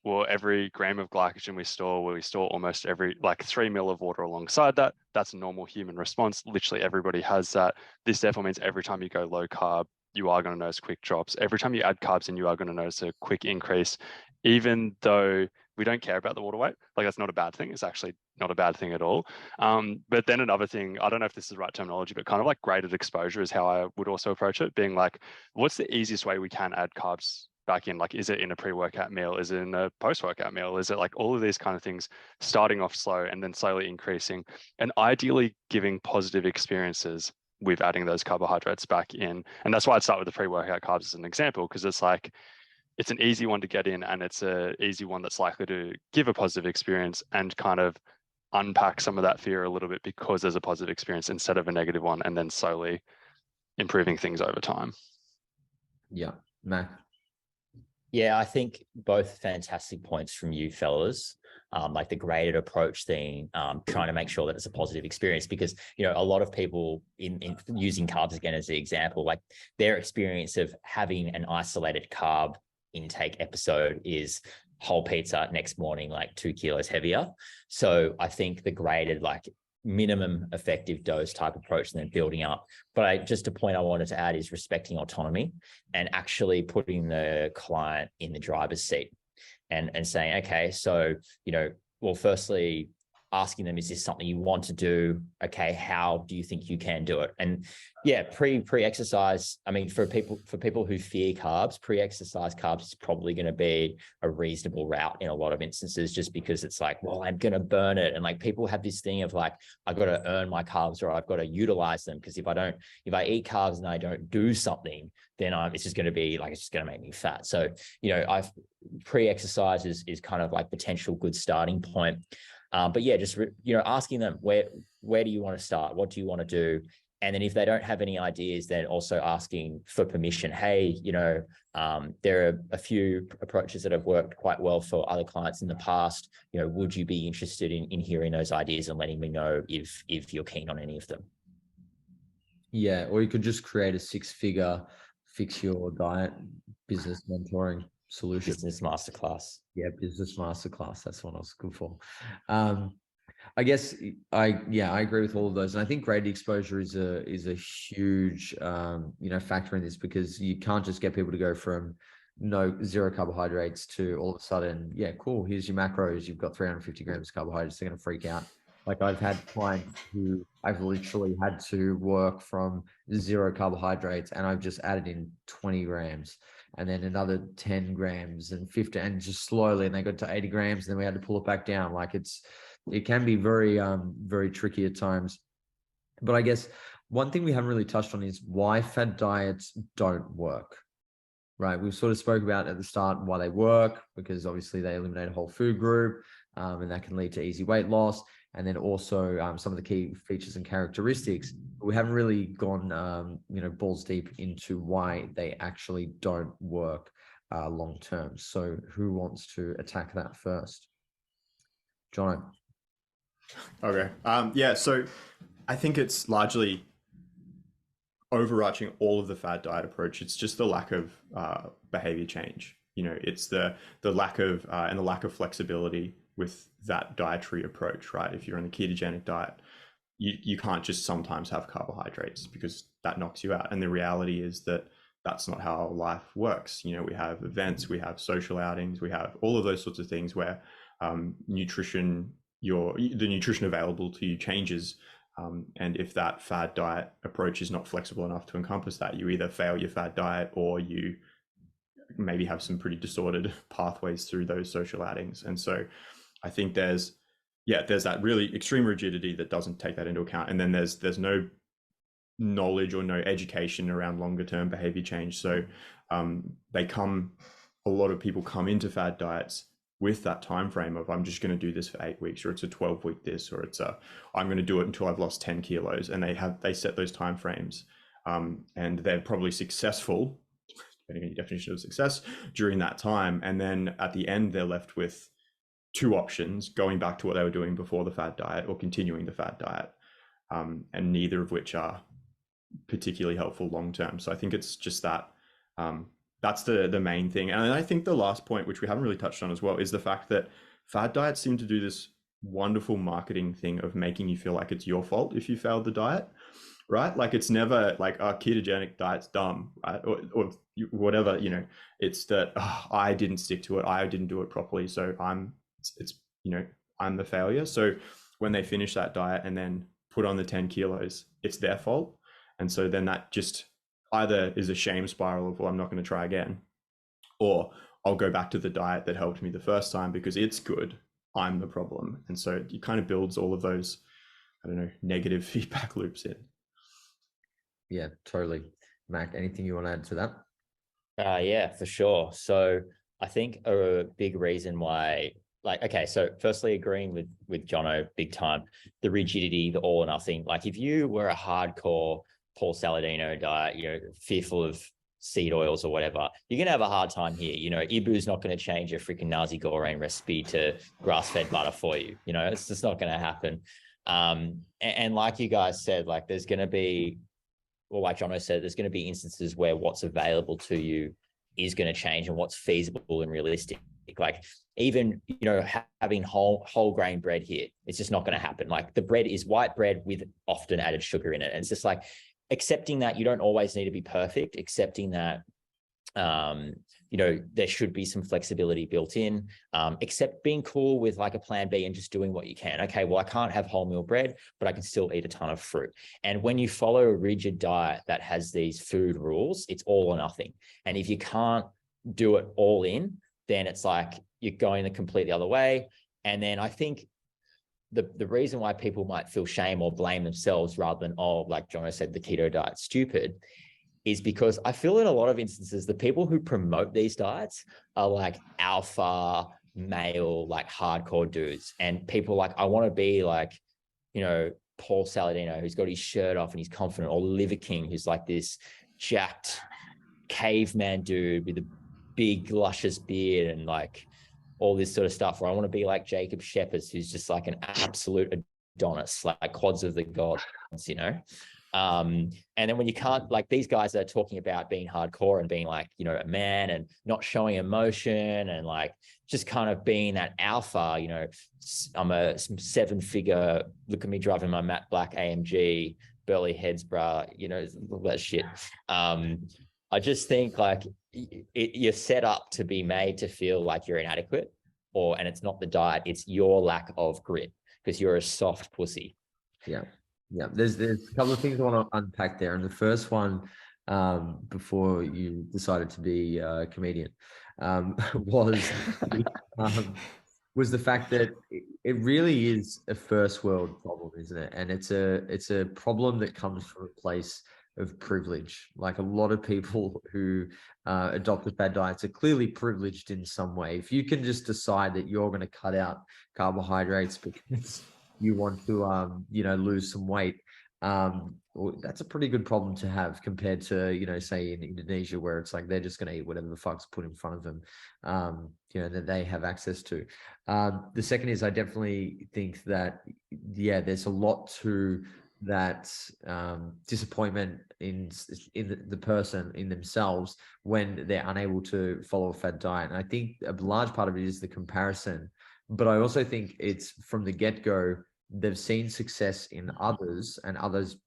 well, every gram of glycogen we store almost every, like 3 ml of water alongside that. That's a normal human response. Literally everybody has that. This therefore means every time you go low carb, you are going to notice quick drops. Every time you add carbs in, you are going to notice a quick increase, even though we don't care about the water weight. Like, that's not a bad thing. It's actually not a bad thing at all. But then another thing, I don't know if this is the right terminology, but kind of like graded exposure is how I would also approach it, being like, what's the easiest way we can add carbs back in? Like, is it in a pre-workout meal? Is it in a post-workout meal? Is it like all of these kind of things, starting off slow and then slowly increasing, and ideally giving positive experiences with adding those carbohydrates back in. And that's why I'd start with the pre-workout carbs as an example, because it's like, it's an easy one to get in, and it's an easy one that's likely to give a positive experience and kind of unpack some of that fear a little bit, because there's a positive experience instead of a negative one, and then slowly improving things over time. Yeah, Mac. Yeah, I think both fantastic points from you fellas. Like the graded approach thing, trying to make sure that it's a positive experience, because a lot of people in using carbs again as the example, like their experience of having an isolated carb intake episode is whole pizza next morning, like 2 kilos heavier. So I think the graded, like minimum effective dose type approach and then building up. But just a point I wanted to add is respecting autonomy and actually putting the client in the driver's seat and saying, okay, so, well, firstly, asking them, is this something you want to do? Okay, how do you think you can do it? And yeah, pre-exercise, I mean, for people who fear carbs, pre-exercise carbs is probably going to be a reasonable route in a lot of instances, just because it's like, well, I'm going to burn it. And like, people have this thing of like, I've got to earn my carbs, or I've got to utilize them, because if I eat carbs and I don't do something, then it's just going to be like, it's just going to make me fat. So, pre-exercise is kind of like potential good starting point. But yeah, just, asking them, where do you want to start? What do you want to do? And then if they don't have any ideas, then also asking for permission. Hey, there are a few approaches that have worked quite well for other clients in the past. Would you be interested in hearing those ideas and letting me know if you're keen on any of them? Yeah, or you could just create a 6-figure fix your diet business mentoring solution. Business masterclass. Yeah, business masterclass. That's what I was looking for. I guess I agree with all of those, and I think graded exposure is a huge factor in this, because you can't just get people to go from zero carbohydrates to all of a sudden, yeah, cool, here's your macros, you've got 350 grams of carbohydrates. They're going to freak out. Like, I've had clients who I've literally had to work from 0 carbohydrates, and I've just added in 20 grams and then another 10 grams and 50, and just slowly, and they got to 80 grams, and then we had to pull it back down. Like, it can be very, very tricky at times. But I guess one thing we haven't really touched on is why fad diets don't work, right? We've sort of spoke about at the start why they work, because obviously they eliminate a whole food group, and that can lead to easy weight loss. And then also some of the key features and characteristics. But we haven't really gone, balls deep into why they actually don't work long term. So who wants to attack that first? Jono. Okay. Yeah. So I think it's largely overarching all of the fad diet approach. It's just the lack of behavior change. It's the lack of and the lack of flexibility with that dietary approach, right? If you're on a ketogenic diet, you can't just sometimes have carbohydrates because that knocks you out. And the reality is that that's not how life works. You know, we have events, we have social outings, we have all of those sorts of things where nutrition, the nutrition available to you changes. And if that fad diet approach is not flexible enough to encompass that, you either fail your fad diet or you maybe have some pretty disordered pathways through those social outings. And so I think there's that really extreme rigidity that doesn't take that into account. And then there's no knowledge or no education around longer term behavior change. So a lot of people come into fad diets with that time frame of, I'm just going to do this for 8 weeks, or it's a 12-week this, or it's I'm going to do it until I've lost 10 kilos. And they set those time frames, and they're probably successful, depending on your definition of success, during that time. And then at the end, they're left with two options: going back to what they were doing before the fad diet, or continuing the fad diet, and neither of which are particularly helpful long term. So I think it's just that that's the main thing. And I think the last point, which we haven't really touched on as well, is the fact that fad diets seem to do this wonderful marketing thing of making you feel like it's your fault if you failed the diet, right? Like, it's never like, a ketogenic diet's dumb, right? Or whatever, you know, it's that, I didn't stick to it, I didn't do it properly, so I'm the failure. So when they finish that diet and then put on the 10 kilos, it's their fault. And so then that just either is a shame spiral of, well, I'm not going to try again, or I'll go back to the diet that helped me the first time because it's good, I'm the problem. And so it kind of builds all of those, negative feedback loops in. Yeah, totally. Mac, anything you want to add to that? Yeah, for sure. So I think a big reason why, so firstly, agreeing with Jono big time, the rigidity, the all or nothing. Like, if you were a hardcore Paul Saladino diet, fearful of seed oils or whatever, you're going to have a hard time here. Ibu's not going to change your freaking Nazi Goreng recipe to grass-fed butter for you. It's just not going to happen. And like you guys said, like, there's going to be, well, like Jono said, there's going to be instances where what's available to you is going to change and what's feasible and realistic. Like, even, having whole grain bread here, it's just not going to happen. Like, the bread is white bread with often added sugar in it. And it's just like, accepting that you don't always need to be perfect, accepting that, there should be some flexibility built in, except being cool with like a plan B and just doing what you can. Okay, well, I can't have wholemeal bread, but I can still eat a ton of fruit. And when you follow a rigid diet that has these food rules, it's all or nothing. And if you can't do it all in, then it's like you're going the completely other way. And then I think the reason why people might feel shame or blame themselves rather than, like Jono said, the keto diet's stupid, is because I feel in a lot of instances, the people who promote these diets are like alpha male, like hardcore dudes. And people like, I want to be like, Paul Saladino, who's got his shirt off and he's confident, or Liver King, who's like this jacked caveman dude with a big luscious beard and like all this sort of stuff. Or I want to be like Jacob Shepard, who's just like an absolute Adonis, like quads of the gods, and then when you can't, like, these guys are talking about being hardcore and being like, a man and not showing emotion and like just kind of being that alpha, I'm a 7-figure, look at me driving my matte black AMG, burly heads, bruh, all that shit. I just think like you're set up to be made to feel like you're inadequate, and it's not the diet, it's your lack of grit because you're a soft pussy. Yeah. There's a couple of things I want to unpack there. And the first one, before you decided to be a comedian, was the fact that it really is a first world problem, isn't it? And it's a problem that comes from a place of privilege. Like, a lot of people who adopt the fad diets are clearly privileged in some way. If you can just decide that you're going to cut out carbohydrates because you want to lose some weight, well, that's a pretty good problem to have compared to say in Indonesia, where it's like they're just going to eat whatever the fuck's put in front of them, that they have access to. The second is, I definitely think that there's a lot to that disappointment in the person, in themselves, when they're unable to follow a fad diet. And I think a large part of it is the comparison But I also think it's from the get-go, they've seen success in others, and others,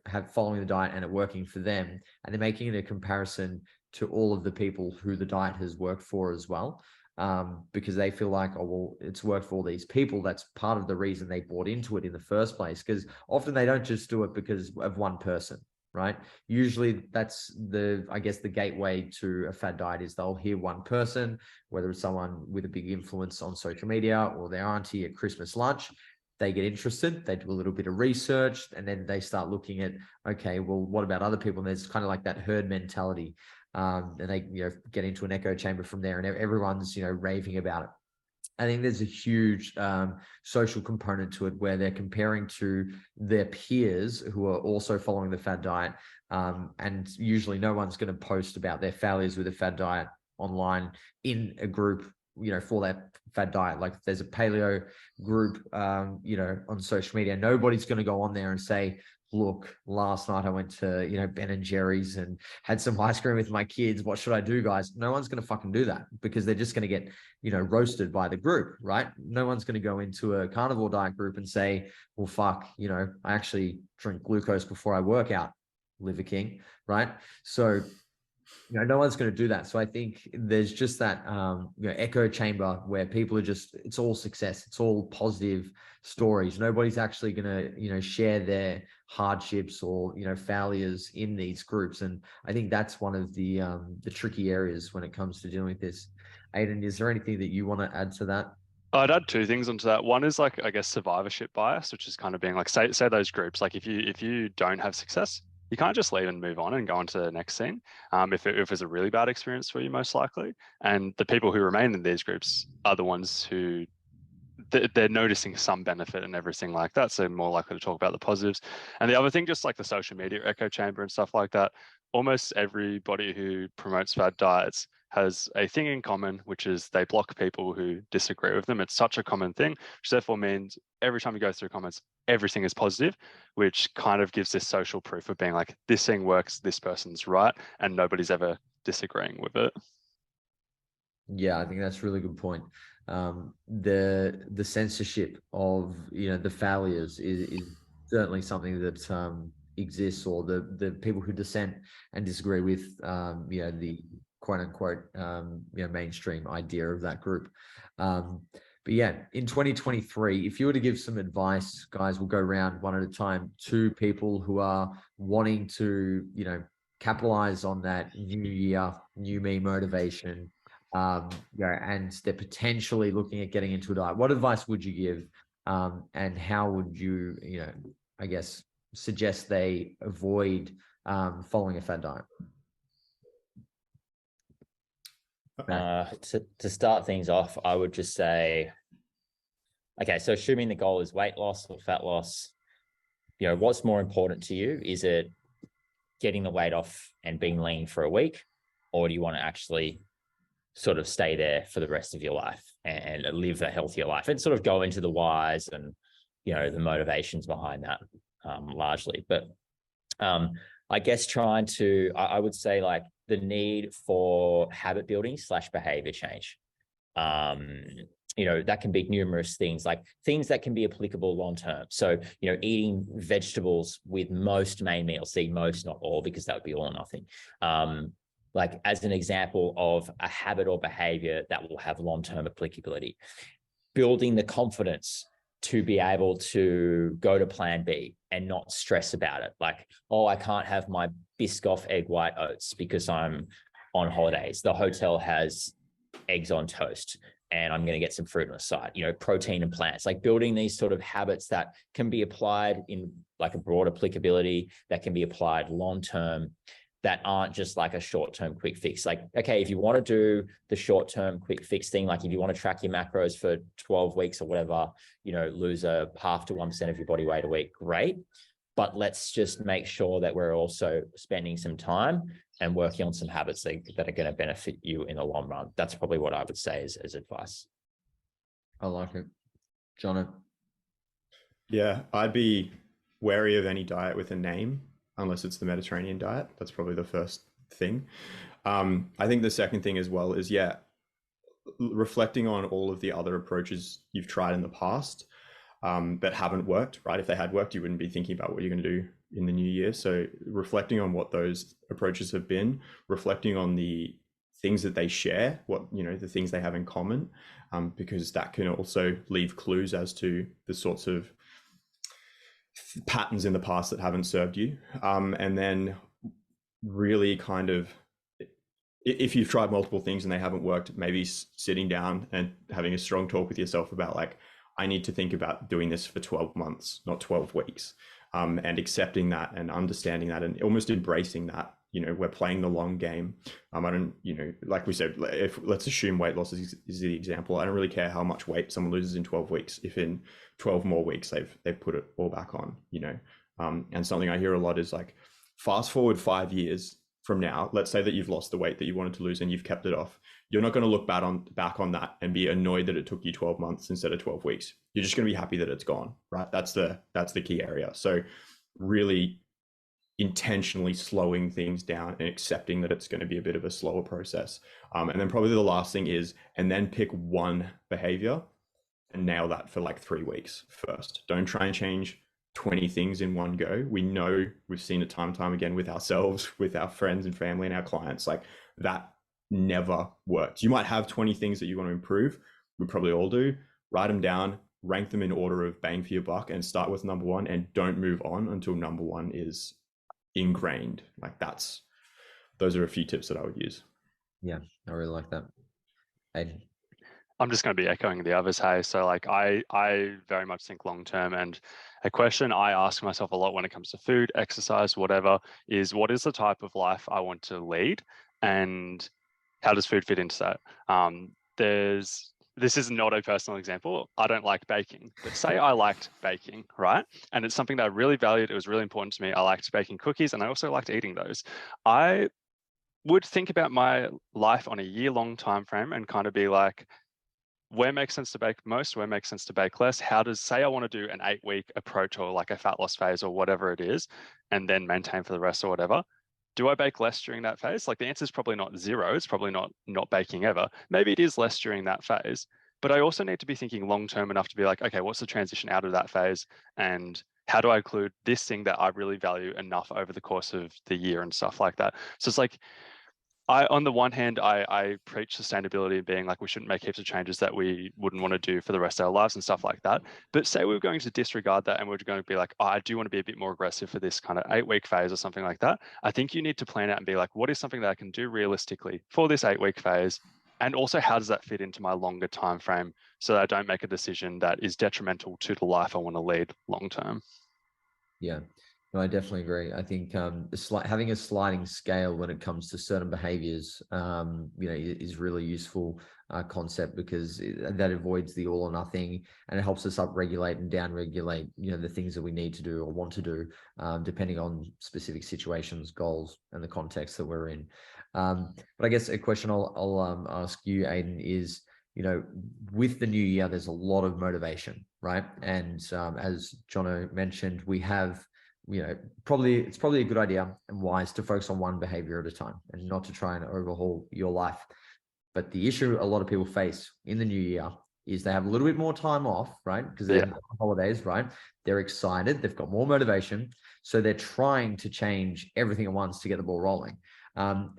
have following the diet and it working for them. And they're making it a comparison to all of the people who the diet has worked for as well. Because they feel like, oh, well, it's worked for all these people. That's part of the reason they bought into it in the first place. Because often they don't just do it because of one person, right? Usually that's the gateway to a fad diet is they'll hear one person, whether it's someone with a big influence on social media or their auntie at Christmas lunch. They get interested, they do a little bit of research, and then they start looking at, okay, well, what about other people? And there's kind of like that herd mentality. And they get into an echo chamber from there, and everyone's raving about it. I think there's a huge social component to it where they're comparing to their peers who are also following the fad diet, and usually no one's going to post about their failures with a fad diet online in a group for that fad diet. Like if there's a paleo group on social media, nobody's going to go on there and say, look, last night I went to, Ben and Jerry's and had some ice cream with my kids. What should I do, guys? No one's going to fucking do that because they're just going to get, roasted by the group, right? No one's going to go into a carnivore diet group and say, well, fuck, I actually drink glucose before I work out, Liver King, right? So, no one's going to do that. So I think there's just that, echo chamber where people are just, it's all success. It's all positive stories. Nobody's actually going to, share their hardships or, failures in these groups. And I think that's one of the tricky areas when it comes to dealing with this. Aidan, is there anything that you want to add to that? I'd add two things onto that. One is like, I guess, survivorship bias, which is kind of being like, say those groups, like if you don't have success, you can't just leave and move on and go on to the next scene. If it's a really bad experience for you, most likely. And the people who remain in these groups are the ones who they're noticing some benefit and everything like that. So more likely to talk about the positives. And the other thing, just like the social media echo chamber and stuff like that, almost everybody who promotes fad diets has a thing in common, which is they block people who disagree with them. It's such a common thing, which therefore means every time you go through comments, everything is positive, which kind of gives this social proof of being like, this thing works, this person's right, and nobody's ever disagreeing with it. Yeah, I think that's a really good point. The censorship of the failures is certainly something that exists, or the people who dissent and disagree with the quote unquote mainstream idea of that group. But yeah, in 2023, if you were to give some advice, guys, we'll go around one at a time, to people who are wanting to capitalize on that new year, new me motivation, and they're potentially looking at getting into a diet. What advice would you give, and how would you, I guess, suggest they avoid following a fad diet? To start things off, I would just say, okay, so assuming the goal is weight loss or fat loss, what's more important to you? Is it getting the weight off and being lean for a week, or do you want to actually sort of stay there for the rest of your life and live a healthier life, and sort of go into the whys and the motivations behind that largely? But I guess I would say, like, the need for habit building / behavior change. That can be numerous things, like things that can be applicable long term. So, eating vegetables with most main meals, most, not all, because that would be all or nothing. Like, as an example of a habit or behavior that will have long-term applicability. Building the confidence to be able to go to plan B and not stress about it. Like, oh, I can't have my Biscoff egg white oats because I'm on holidays. The hotel has eggs on toast and I'm going to get some fruit on the side, protein and plants. Like, building these sort of habits that can be applied in like a broad applicability, that can be applied long-term, that aren't just like a short-term quick fix. Like, okay, if you want to do the short-term quick fix thing, like if you want to track your macros for 12 weeks or whatever, lose a 0.5 to 1% of your body weight a week, great. But let's just make sure that we're also spending some time and working on some habits that are going to benefit you in the long run. That's probably what I would say as advice. I like it. Jono? Yeah, I'd be wary of any diet with a name, unless it's the Mediterranean diet. That's probably the first thing. I think the second thing as well is, reflecting on all of the other approaches you've tried in the past that haven't worked, right? If they had worked, you wouldn't be thinking about what you're going to do in the new year. So reflecting on what those approaches have been, reflecting on the things that they share, what, you know, the things they have in common, because that can also leave clues as to the sorts of patterns in the past that haven't served you. And then really kind of, if you've tried multiple things and they haven't worked, maybe sitting down and having a strong talk with yourself about like, I need to think about doing this for 12 months, not 12 weeks, and accepting that and understanding that and almost embracing that. You know, we're playing the long game. I don't, you know, like we said, if let's assume weight loss is the example. I don't really care how much weight someone loses in 12 weeks. If in 12 more weeks they've put it all back on, you know, and something I hear a lot is like, fast forward 5 years from now, let's say that you've lost the weight that you wanted to lose and you've kept it off. You're not going to look back on that and be annoyed that it took you 12 months instead of 12 weeks. You're just going to be happy that it's gone, right? That's the key area. So really intentionally slowing things down and accepting that it's going to be a bit of a slower process. And then probably the last thing is, and then pick one behavior and nail that for like 3 weeks first. Don't try and change 20 things in one go. We know, we've seen it time and time again with ourselves, with our friends and family and our clients, like that never works. You might have 20 things that you want to improve. We probably all do. Write them down, rank them in order of bang for your buck, and start with number one, and don't move on until number one is ingrained. Like those are a few tips that I would use. Yeah, I really like that. Aidan. I'm just going to be echoing the others. Hey, so like I very much think long term, and a question I ask myself a lot when it comes to food, exercise, whatever, is what is the type of life I want to lead, and how does food fit into that? This is not a personal example. I don't like baking, but say I liked baking, right? And it's something that I really valued. It was really important to me. I liked baking cookies, and I also liked eating those. I would think about my life on a year-long time frame and kind of be like, where makes sense to bake most, where makes sense to bake less? How does, say I want to do an 8-week approach or like a fat loss phase or whatever it is, and then maintain for the rest or whatever. Do I bake less during that phase? Like the answer is probably not zero. It's probably not baking ever. Maybe it is less during that phase, but I also need to be thinking long-term enough to be like, okay, what's the transition out of that phase? And how do I include this thing that I really value enough over the course of the year and stuff like that? So it's like, on the one hand, I preach sustainability and being like, we shouldn't make heaps of changes that we wouldn't want to do for the rest of our lives and stuff like that. But say we're going to disregard that and we're going to be like, oh, I do want to be a bit more aggressive for this kind of 8-week phase or something like that. I think you need to plan out and be like, what is something that I can do realistically for this 8-week phase? And also, how does that fit into my longer time frame so that I don't make a decision that is detrimental to the life I want to lead long term? Yeah, no, I definitely agree. I think having a sliding scale when it comes to certain behaviors, is really useful concept, because that avoids the all or nothing, and it helps us upregulate and downregulate, the things that we need to do or want to do, depending on specific situations, goals, and the context that we're in. But I guess a question I'll ask you, Aidan, is, with the new year, there's a lot of motivation, right? And as Jono mentioned, we have, it's probably a good idea and wise to focus on one behavior at a time and not to try and overhaul your life. But the issue a lot of people face in the new year is they have a little bit more time off, right? Because they're on holidays, right? They're excited. They've got more motivation. So they're trying to change everything at once to get the ball rolling.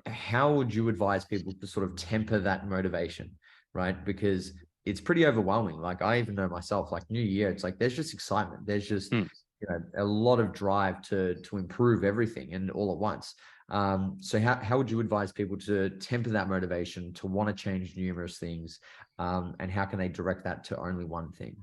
How would you advise people to sort of temper that motivation, right? Because it's pretty overwhelming. Like I even know myself, like new year, it's like, there's just excitement. There's just, a lot of drive to improve everything and all at once. So how would you advise people to temper that motivation to want to change numerous things? And how can they direct that to only one thing?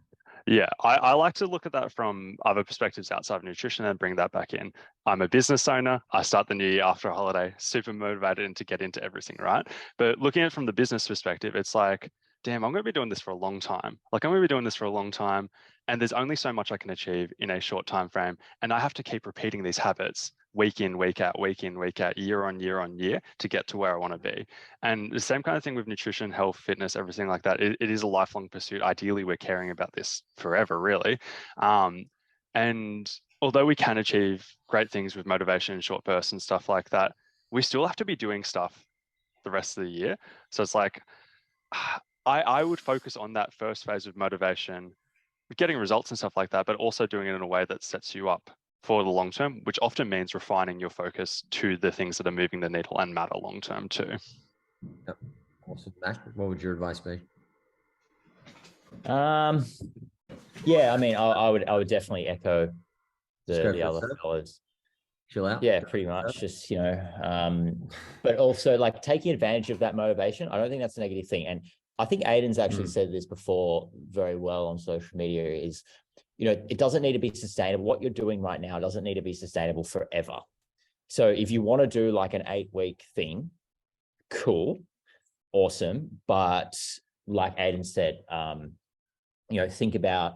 Yeah, I like to look at that from other perspectives outside of nutrition and bring that back in. I'm a business owner. I start the new year after a holiday, super motivated and to get into everything, right? But looking at it from the business perspective, it's like, damn, I'm going to be doing this for a long time. And there's only so much I can achieve in a short time frame. And I have to keep repeating these habits week in, week out, week in, week out, year on year on year to get to where I want to be. And the same kind of thing with nutrition, health, fitness, everything like that. It is a lifelong pursuit. Ideally, we're caring about this forever, really. And although we can achieve great things with motivation and short bursts and stuff like that, we still have to be doing stuff the rest of the year. So it's like, I would focus on that first phase of motivation, getting results and stuff like that, but also doing it in a way that sets you up for the long term, which often means refining your focus to the things that are moving the needle and matter long term too. Yep. Awesome. Mac, what would your advice be? Yeah, I mean, I would definitely echo the other fellas. Chill out. Yeah, pretty much. Just, but also like taking advantage of that motivation. I don't think that's a negative thing. And I think Aidan's actually said this before very well on social media is, it doesn't need to be sustainable. What you're doing right now doesn't need to be sustainable forever. So if you want to do like an 8-week thing, cool, awesome. But like Aidan said, think about,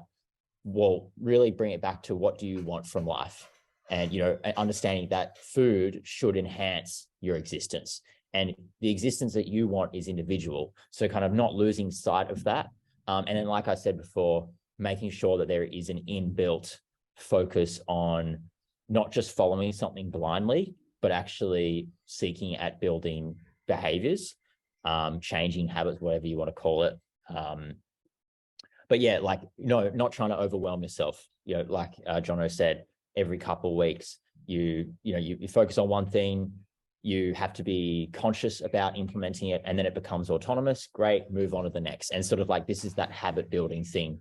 well, really bring it back to what do you want from life? And, understanding that food should enhance your existence, and the existence that you want is individual. So kind of not losing sight of that. And then, like I said before, making sure that there is an inbuilt focus on not just following something blindly, but actually seeking at building behaviors, changing habits, whatever you want to call it. But yeah, not trying to overwhelm yourself. Like Jono said, every couple of weeks, you focus on one thing, you have to be conscious about implementing it, and then it becomes autonomous. Great, move on to the next. And sort of like, this is that habit building thing,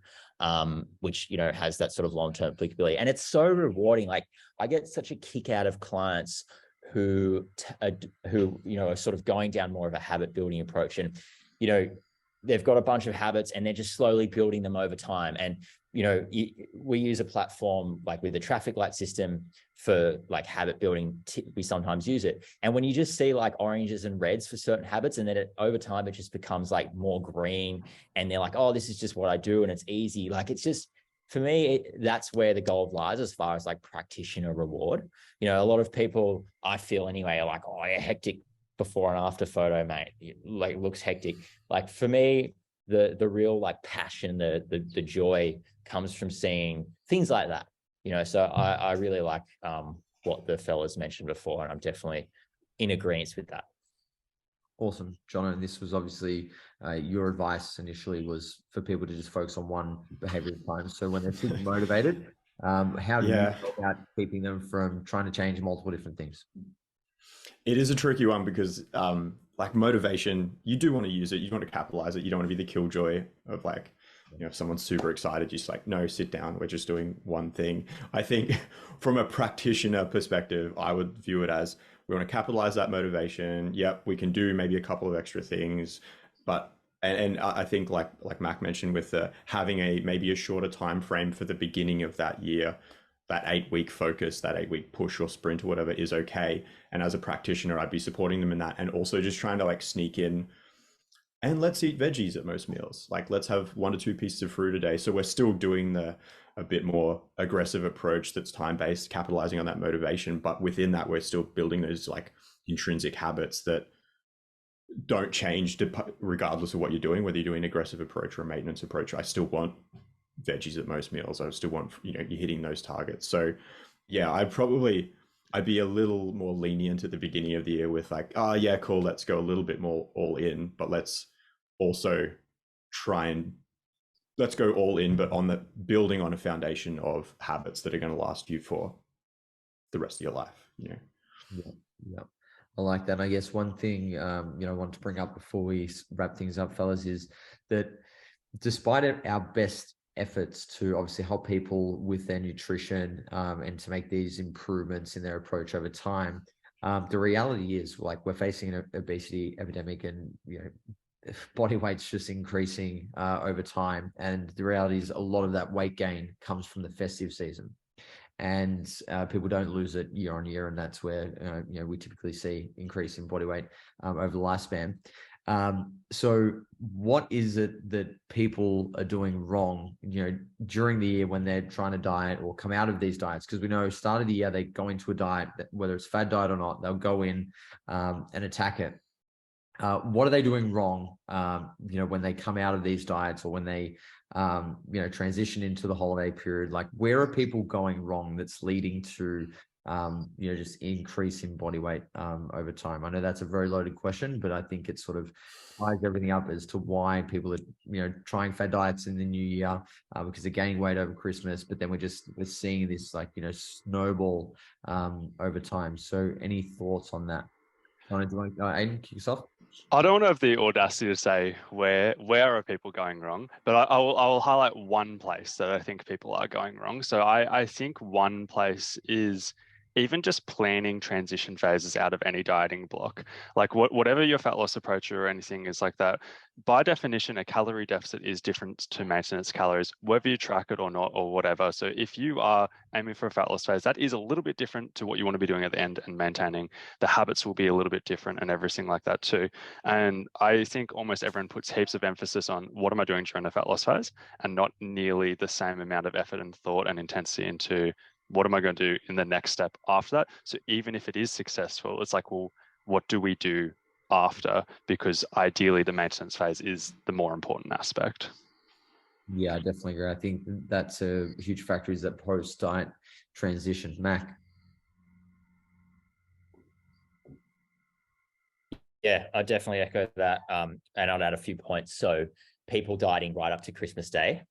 which, has that sort of long-term applicability. And it's so rewarding. Like, I get such a kick out of clients who are sort of going down more of a habit building approach. And, they've got a bunch of habits and they're just slowly building them over time. And, we use a platform like with the traffic light system for like habit building. We sometimes use it. And when you just see like oranges and reds for certain habits, and then over time, it just becomes like more green, and they're like, oh, this is just what I do. And it's easy. Like, it's just, for me, that's where the gold lies as far as like practitioner reward. A lot of people, I feel anyway, are like, oh, yeah, hectic before and after photo, mate. It, like, looks hectic. Like, for me, the real like passion, the joy comes from seeing things like that. So I really like what the fellas mentioned before, and I'm definitely in agreement with that. Awesome, Jono. And this was obviously your advice initially was for people to just focus on one behavior at a time. So when they're super motivated, how do you go about keeping them from trying to change multiple different things? It is a tricky one because like motivation, you do want to use it. You want to capitalize it. You don't want to be the killjoy of like, if someone's super excited, just like, no, sit down. We're just doing one thing. I think from a practitioner perspective, I would view it as we want to capitalize that motivation. Yep, we can do maybe a couple of extra things, but and I think like Mac mentioned with having maybe a shorter time frame for the beginning of that year, that 8-week focus, that 8-week push or sprint or whatever is okay. And as a practitioner, I'd be supporting them in that, and also just trying to like sneak in. And let's eat veggies at most meals. Like, let's have 1 to 2 pieces of fruit a day. So we're still doing a bit more aggressive approach that's time-based, capitalizing on that motivation. But within that, we're still building those like intrinsic habits that don't change regardless of what you're doing, whether you're doing an aggressive approach or a maintenance approach. I still want veggies at most meals. I still want, you're hitting those targets. So yeah, I'd be a little more lenient at the beginning of the year with like, oh yeah, cool, let's go a little bit more all in, but let's also let's go all in, but on the building on a foundation of habits that are going to last you for the rest of your life. Yeah. I like that. I guess one thing, I want to bring up before we wrap things up, fellas, is that despite our best efforts to obviously help people with their nutrition and to make these improvements in their approach over time, the reality is like we're facing an obesity epidemic, and body weight's just increasing over time. And the reality is a lot of that weight gain comes from the festive season, and people don't lose it year on year. And that's where, we typically see increase in body weight over the lifespan. So what is it that people are doing wrong, during the year when they're trying to diet or come out of these diets? Because we know start of the year, they go into a diet, whether it's fad diet or not, they'll go in and attack it. What are they doing wrong, when they come out of these diets, or when they, transition into the holiday period? Like, where are people going wrong that's leading to just increase in body weight over time? I know that's a very loaded question, but I think it sort of ties everything up as to why people are, trying fad diets in the new year, because they're gaining weight over Christmas, but then we're seeing this snowball over time. So any thoughts on that? Do you want to Aidan, kick us off? I don't have the audacity to say where are people going wrong, but I will highlight one place that I think people are going wrong. So I think one place is even just planning transition phases out of any dieting block. Like whatever your fat loss approach or anything is like that, by definition, a calorie deficit is different to maintenance calories, whether you track it or not or whatever. So if you are aiming for a fat loss phase, that is a little bit different to what you want to be doing at the end and maintaining. The habits will be a little bit different and everything like that too. And I think almost everyone puts heaps of emphasis on what am I doing during the fat loss phase and not nearly the same amount of effort and thought and intensity into what am I going to do in the next step after that. So even if it is successful, it's like, well, what do we do after? Because ideally the maintenance phase is the more important aspect. Yeah, I definitely agree. I think that's a huge factor, is that post-diet transition. Mac? Yeah, I definitely echo that. And I'd add a few points. So people dieting right up to Christmas Day,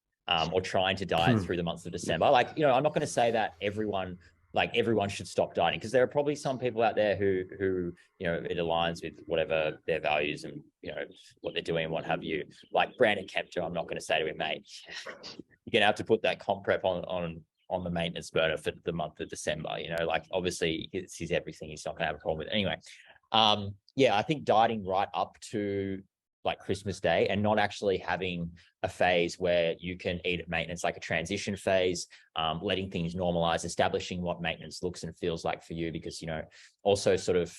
or trying to diet through the months of December. I'm not going to say that everyone should stop dieting, because there are probably some people out there who it aligns with whatever their values and what they're doing and what have you. Like Brandon Kempter, I'm not going to say to him, mate, you're going to have to put that comp prep on the maintenance burner for the month of December. Obviously it's his everything. He's not going to have a problem with it anyway. I think dieting right up to Christmas Day and not actually having a phase where you can eat at maintenance, like a transition phase, letting things normalize, establishing what maintenance looks and feels like for you, because, also sort of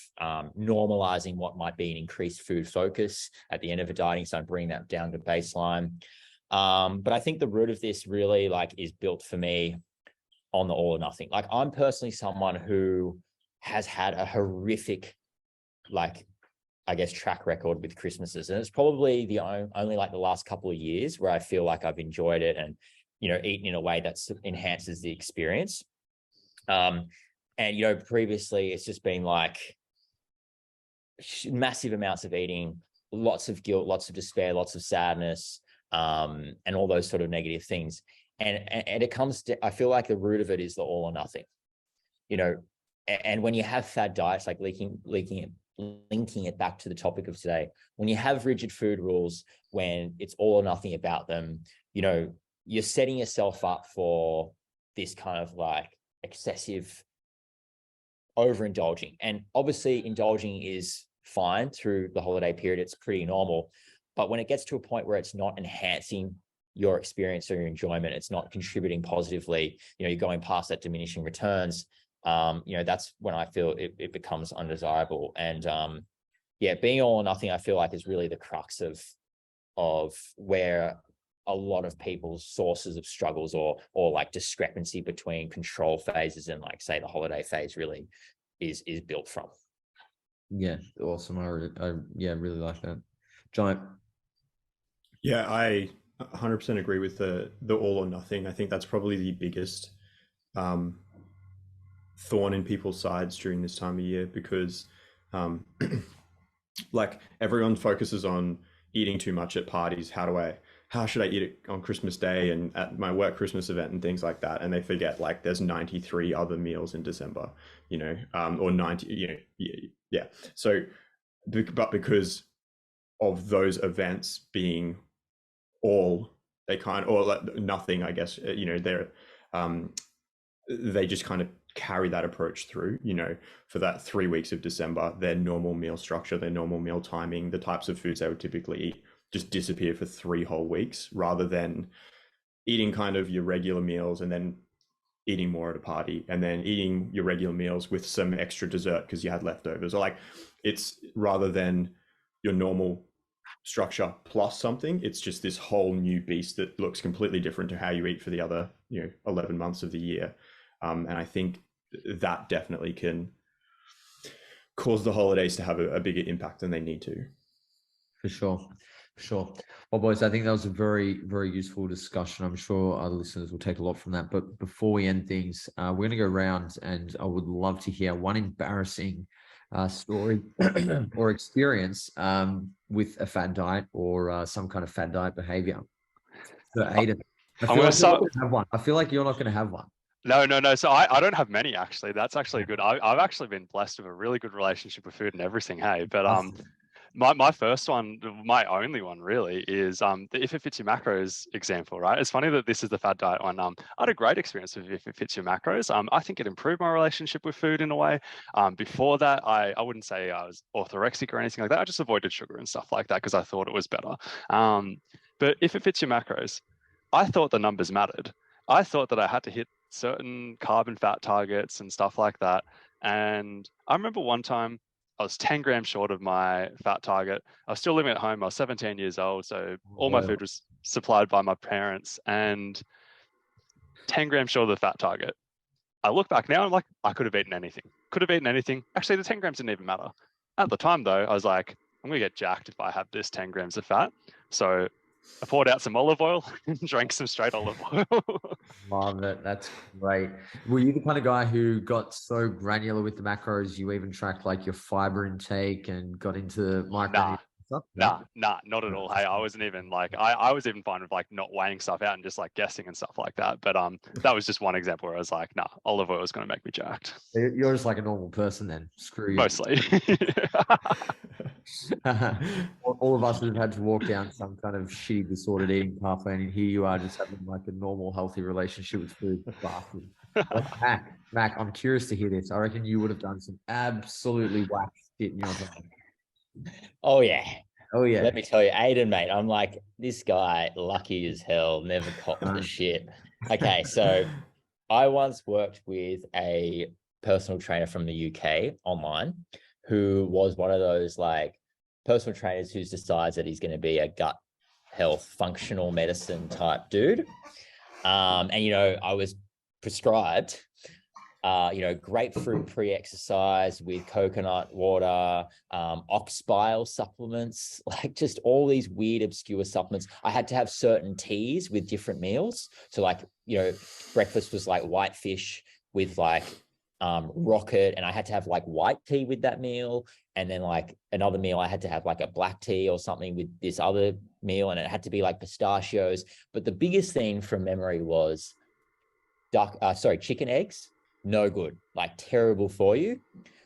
normalizing what might be an increased food focus at the end of a dieting. So I'm bringing that down to baseline. But I think the root of this really is built for me on the all or nothing. I'm personally someone who has had a horrific track record with Christmases. And it's probably the only the last couple of years where I feel like I've enjoyed it and, eaten in a way that enhances the experience. Previously it's just been massive amounts of eating, lots of guilt, lots of despair, lots of sadness, and all those sort of negative things. And it comes to, I feel like the root of it is the all or nothing, and when you have fad diets, linking it back to the topic of today, when you have rigid food rules, when it's all or nothing about them, you're setting yourself up for this kind of excessive overindulging. And obviously indulging is fine through the holiday period. It's pretty normal. But when it gets to a point where it's not enhancing your experience or your enjoyment, it's not contributing positively, you're going past that diminishing returns, that's when I feel it becomes undesirable. And being all or nothing, I feel like is really the crux of where a lot of people's sources of struggles or discrepancy between control phases and say the holiday phase really is built from. Yeah, awesome. I really like that. Jono? Yeah, I 100% agree with the all or nothing. I think that's probably the biggest thorn in people's sides during this time of year, because everyone focuses on eating too much at parties. How should I eat it on Christmas Day and at my work Christmas event and things like that, and they forget there's 93 other meals in December, or 90, so but because of those events being nothing, I guess, they just kind of carry that approach through, for that 3 weeks of December. Their normal meal structure, their normal meal timing, the types of foods they would typically eat just disappear for 3 whole weeks, rather than eating kind of your regular meals and then eating more at a party, and then eating your regular meals with some extra dessert because you had leftovers. Or it's rather than your normal structure plus something, it's just this whole new beast that looks completely different to how you eat for the other 11 months of the year. And I think that definitely can cause the holidays to have a bigger impact than they need to. For sure. Sure. Well, boys, I think that was a very, very useful discussion. I'm sure our listeners will take a lot from that. But before we end things, we're going to go round, and I would love to hear one embarrassing story or experience with a fad diet or some kind of fad diet behavior. So, Aidan, I I'm feel going like to you're not start. going to have one. I feel like you're not going to have one. No. So I don't have many actually. That's actually good. I've actually been blessed with a really good relationship with food and everything. Hey, but Awesome. my first one, my only one really, is the if it fits your macros example, right? It's funny that this is the fad diet one. I had a great experience with if it fits your macros. I think it improved my relationship with food in a way. Before that, I wouldn't say I was orthorexic or anything like that. I just avoided sugar and stuff like that because I thought it was better. But if it fits your macros, I thought the numbers mattered. I thought that I had to hit certain carb and fat targets and stuff like that. And I remember one time I was 10 grams short of my fat target. I was still living at home. I was 17 years old. So all my food was supplied by my parents and 10 grams short of the fat target. I look back now, I'm like, I could have eaten anything. Could have eaten anything. Actually, the 10 grams didn't even matter. At the time, though, I was like, I'm going to get jacked if I have this 10 grams of fat. So I poured out some olive oil and drank some straight olive oil. Love it. That's great. Were you the kind of guy who got so granular with the macros, you even tracked like your fiber intake and got into micronutrients stuff? Nah, not at all. Hey, I wasn't even like, I was even fine with like not weighing stuff out and just like guessing and stuff like that. But that was just one example where I was like, nah, olive oil is going to make me jacked. You're just like a normal person then. Screw you. Mostly. All of us have had to walk down some kind of shitty disordered eating pathway, and here you are just having like a normal, healthy relationship with food. Like, Mac, I'm curious to hear this. I reckon you would have done some absolutely whack shit in your time. Oh yeah. Oh yeah. Let me tell you, Aidan, mate, I'm like, this guy, lucky as hell, never copped the shit. Okay, so I once worked with a personal trainer from the UK online who was one of those like personal trainers who decides that he's going to be a gut health functional medicine type dude. And, you know, I was prescribed, you know, grapefruit pre-exercise with coconut water, ox bile supplements, like just all these weird, obscure supplements. I had to have certain teas with different meals. So like, you know, breakfast was like whitefish with like rocket, and I had to have like white tea with that meal. And then like another meal, I had to have like a black tea or something with this other meal. And it had to be like pistachios. But the biggest thing from memory was chicken eggs. No good, like terrible for you.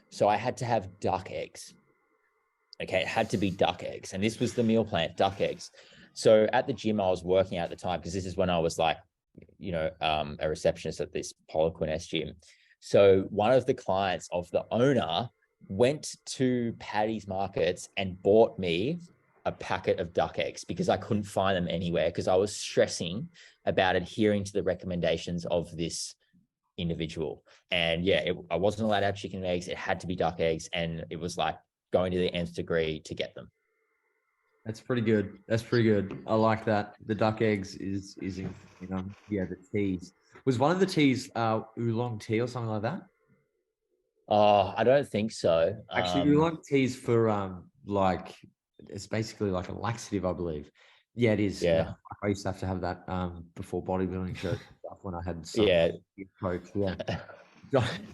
So I had to have duck eggs. Okay, it had to be duck eggs. And this was the meal plan, duck eggs. So at the gym I was working at the time, because this is when I was like, you know, a receptionist at this Poliquin gym. So one of the clients of the owner went to Paddy's Markets and bought me a packet of duck eggs because I couldn't find them anywhere because I was stressing about adhering to the recommendations of this individual. And yeah, I wasn't allowed to have chicken and eggs. It had to be duck eggs. And it was like going to the nth degree to get them. That's pretty good. That's pretty good. I like that. The duck eggs is you know, yeah, the teas. Was one of the teas oolong tea or something like that? Oh, I don't think so. Actually, oolong teas for like it's basically like a laxative, I believe. Yeah, it is. Yeah. I used to have that before bodybuilding shows stuff when I had coach. Yeah.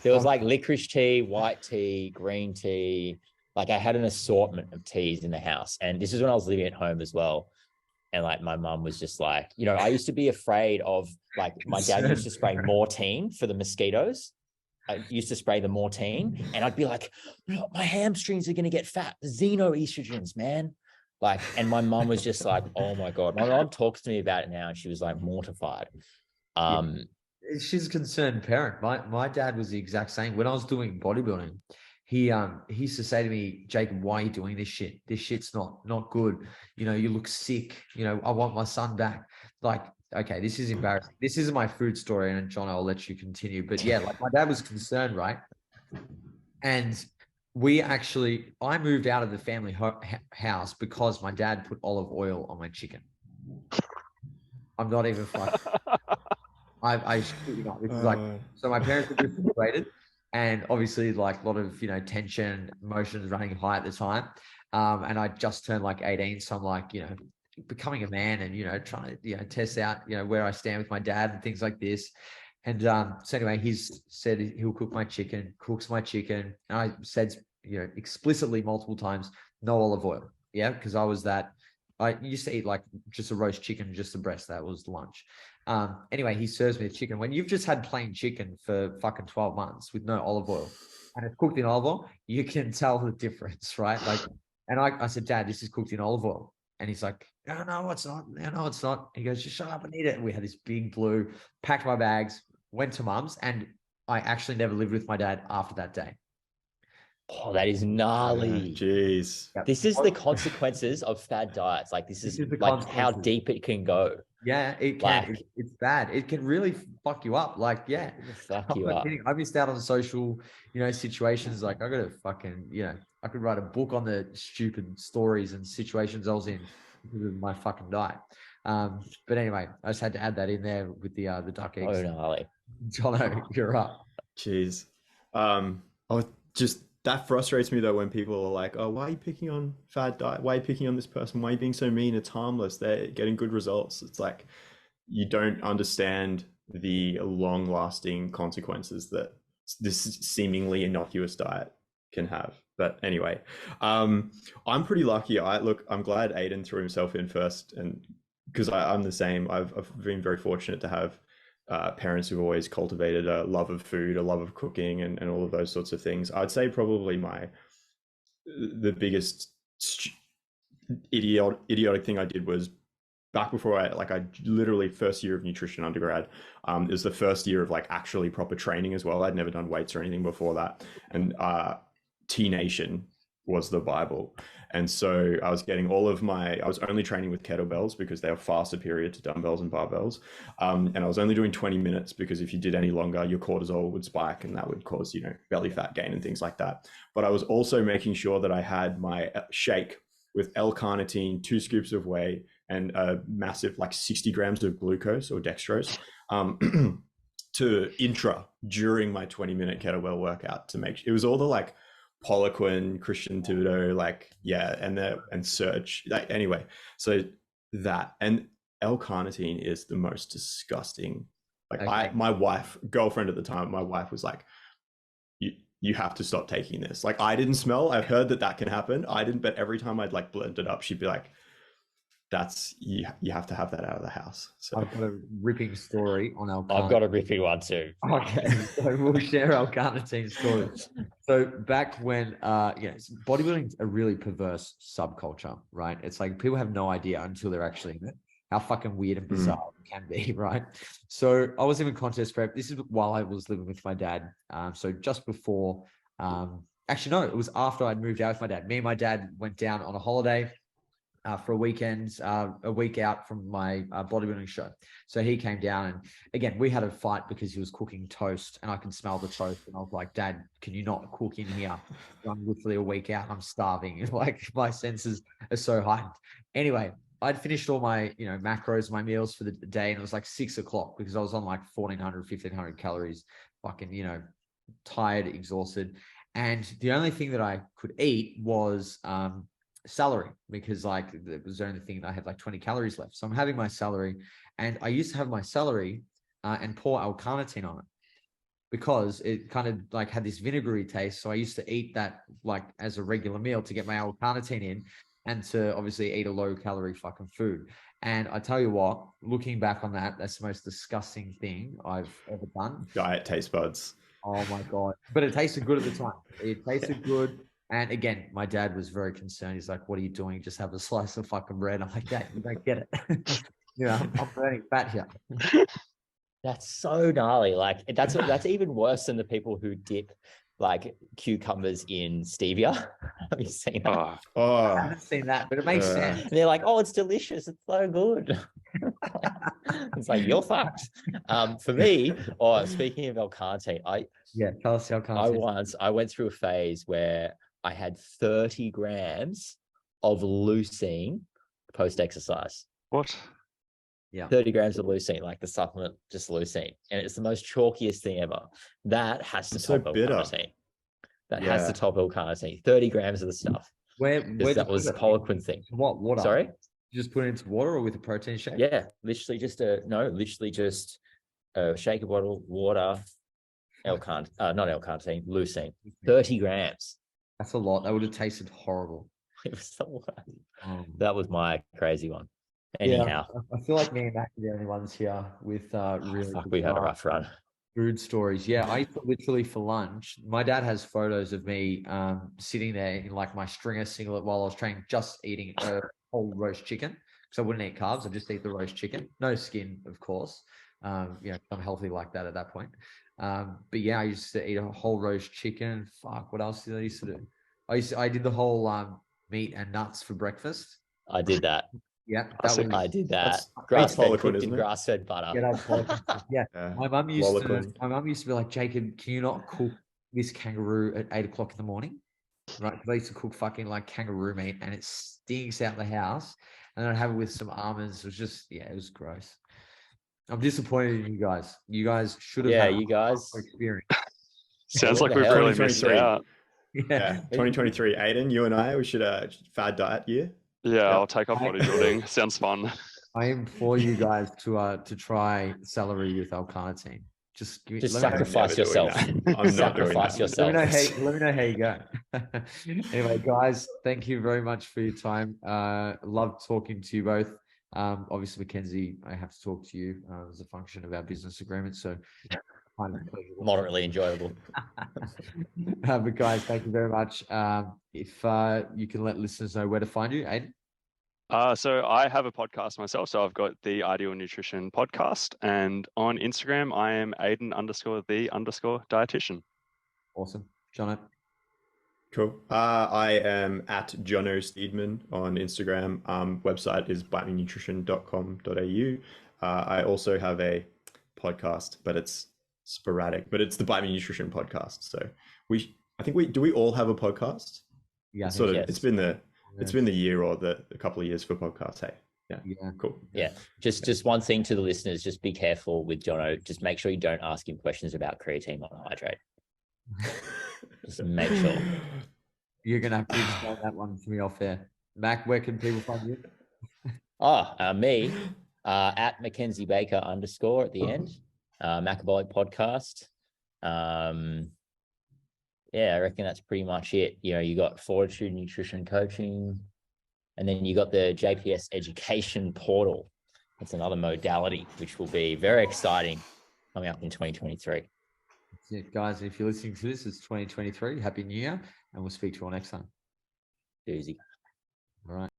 There was like licorice tea, white tea, green tea. Like I had an assortment of teas in the house. And this is when I was living at home as well. And like my mum was just like, you know, I used to be afraid of like my dad used to spray Mortein for the mosquitoes. I used to spray the Mortein and I'd be like, my hamstrings are going to get fat. Xenoestrogens, man. Like, and my mum was just like, oh my God. My mom talks to me about it now and she was like mortified. She's a concerned parent. My dad was the exact same. When I was doing bodybuilding, he used to say to me, Jacob, why are you doing this shit? This shit's not good. You know, you look sick. You know, I want my son back. Like, okay, this is embarrassing. This isn't my food story, and John, I'll let you continue. But yeah, like my dad was concerned, right? And I moved out of the family house because my dad put olive oil on my chicken. I'm not even fucking. I shit you not. This is like, so my parents were refrigerated. and obviously like a lot of, tension, emotions running high at the time. And I just turned like 18. So I'm like, becoming a man and, trying to, test out, where I stand with my dad and things like this. And so anyway, he's said he'll cook my chicken, cooks my chicken. And I said, explicitly multiple times, no olive oil. Yeah. Because I used to eat like just a roast chicken, just the breast. That was lunch. Anyway, he serves me the chicken. When you've just had plain chicken for fucking 12 months with no olive oil and it's cooked in olive oil, you can tell the difference, right? Like, and I said, Dad, this is cooked in olive oil. And he's like, no, it's not. No, it's not. He goes, just shut up and eat it. And we had this big blue, packed my bags, went to mum's, and I actually never lived with my dad after that day. Oh, that is gnarly. Jeez. Yep. This is the consequences of fad diets. Like this is the like how deep it can go. Yeah, it can. It's bad. It can really fuck you up. Like, yeah, Fuck you up. I missed out on social, situations. Like I got to fucking, I could write a book on the stupid stories and situations I was in because of my fucking diet. But anyway, I just had to add that in there with the duck eggs. Oh, gnarly. Jono, you're up. Jeez. That frustrates me though when people are like, oh, why are you picking on fad diet? Why are you picking on this person? Why are you being so mean? It's harmless. They're getting good results. It's like, you don't understand the long lasting consequences that this seemingly innocuous diet can have. But anyway, I'm pretty lucky. I'm glad Aidan threw himself in first, and because I'm the same. I've been very fortunate to have parents who've always cultivated a love of food, a love of cooking, and all of those sorts of things. I'd say probably the biggest idiotic thing I did was back before I literally first year of nutrition undergrad. It was the first year of like actually proper training as well. I'd never done weights or anything before that, and T-Nation was the Bible. And so I was getting I was only training with kettlebells because they are far superior to dumbbells and barbells. And I was only doing 20 minutes because if you did any longer, your cortisol would spike and that would cause, belly fat gain and things like that. But I was also making sure that I had my shake with L-carnitine, 2 scoops of whey, and a massive 60 grams of glucose or dextrose to intra during my 20-minute kettlebell workout to make it was all the Poliquin, Christian Thibodeau, and Search. Anyway, so that and L-carnitine is the most disgusting. My girlfriend at the time, my wife was like, you have to stop taking this. I didn't smell. I've heard that can happen. I didn't, but every time I'd blend it up, she'd be like, that's you have to have that out of the house. So I've got a ripping story on L-carnitine. I've got a ripping one too. Okay, so we'll share L-carnitine stories. So back when, bodybuilding's a really perverse subculture, right? It's like people have no idea until they're actually in it, how fucking weird and bizarre it can be, right? So I was in contest prep. This is while I was living with my dad. So just before, actually, no, it was after I'd moved out with my dad. Me and my dad went down on a holiday for a weekend, a week out from my bodybuilding show. So he came down and again, we had a fight because he was cooking toast and I can smell the toast. And I was like, Dad, can you not cook in here? I'm literally a week out. I'm starving. My senses are so heightened. Anyway, I'd finished all my, macros, my meals for the day. And it was 6 o'clock because I was on 1,400, 1,500 calories, fucking, tired, exhausted. And the only thing that I could eat was, celery, because it was the only thing that I had 20 calories left. So I'm having my celery, and I used to have my celery and pour L-carnitine on it because it kind of had this vinegary taste. So I used to eat that as a regular meal to get my L-carnitine in and to obviously eat a low calorie fucking food. And I tell you what, looking back on that, that's the most disgusting thing I've ever done. Diet taste buds. Oh my God. But it tasted good at the time. It tasted good. And again, my dad was very concerned. He's like, what are you doing? Just have a slice of fucking bread. I'm like, Dad, you don't get it. I'm burning fat here. That's so gnarly. That's even worse than the people who dip cucumbers in stevia. Have you seen that? Oh. I haven't seen that, but it makes sense. And they're like, oh, it's delicious. It's so good. It's you're fucked. For me, speaking of L-carnitine, tell us L-carnitine. I went through a phase where I had 30 grams of leucine post-exercise. What? Yeah. 30 grams of leucine, like the supplement, just leucine. And it's the most chalkiest thing ever. That has to It's so top bitter. L-carnitine. That has to top L-carnitine. 30 grams of the stuff. Where That was the Poliquin thing. What water? Sorry? You just put it into water or with a protein shake? Yeah, literally just a shaker bottle, water, not L-carnitine, leucine. 30 grams. That's a lot. That would have tasted horrible. It was the worst. That was my crazy one. Yeah, Anyhow, I feel like me and Mac are the only ones here with really fuck, good we had a rough run. food stories. Yeah, I used to literally for lunch. My dad has photos of me sitting there in like my stringer singlet while I was training, just eating a whole roast chicken because I wouldn't eat carbs. I just eat the roast chicken, no skin, of course. You know, I'm healthy like that at that point. But yeah, I used to eat a whole roast chicken. Fuck, what else did I used to do? I did the whole meat and nuts for breakfast. I did that. Yeah, I did that. That's Grass-fed, Poliquin, cooked isn't in it? grass-fed butter. Yeah. Yeah. My mum used Poliquin. to be like, Jacob, can you not cook this kangaroo at 8 o'clock in the morning? Right. Because I used to cook fucking like kangaroo meat and it stinks out the house. And I'd have it with some almonds. It was just, yeah, it was gross. I'm disappointed in you guys. You guys should have had you guys. experience. Sounds What like the we've hell? really missed 2023. out. Yeah. 2023. Aidan, you and I, we should fad diet year. Yeah, Yep. I'll take up bodybuilding. Sounds fun. I implore you guys to try celery with L-carnitine. Just let me know- sacrifice yourself. I'm not doing Sacrifice that. yourself. Let me know how you go. Anyway, guys, thank you very much for your time. Love talking to you both. Obviously, Mackenzie, I have to talk to you as a function of our business agreement. So, Moderately enjoyable. but guys, thank you very much. If you can let listeners know where to find you, Aidan. So I have a podcast myself. So I've got the Ideal Nutrition podcast, and on Instagram, I am Aidan _the _dietitian. Awesome. Jono. Cool. I am at Jono Steedman on Instagram. Website is bitemenutrition.com.au. I also have a podcast, but it's sporadic. But it's the Bite Me Nutrition podcast. So do we all have a podcast? Yeah, It's been the year or a couple of years for podcasts. Hey, yeah, cool. Yeah, just one thing to the listeners: just be careful with Jono. Just make sure you don't ask him questions about creatine monohydrate. Just make sure. You're gonna have to explain that one to me off air. Mac, where can people find you? Me at Mackenzie Baker _ at the end. Macabolic podcast. Yeah, I reckon that's pretty much it. You know, you got Fortitude Nutrition Coaching, and then you got the JPS Education Portal. That's another modality, which will be very exciting coming up in 2023. That's it, guys. If you're listening to this, it's 2023. Happy New Year, and we'll speak to you all next time. Doozy. All right.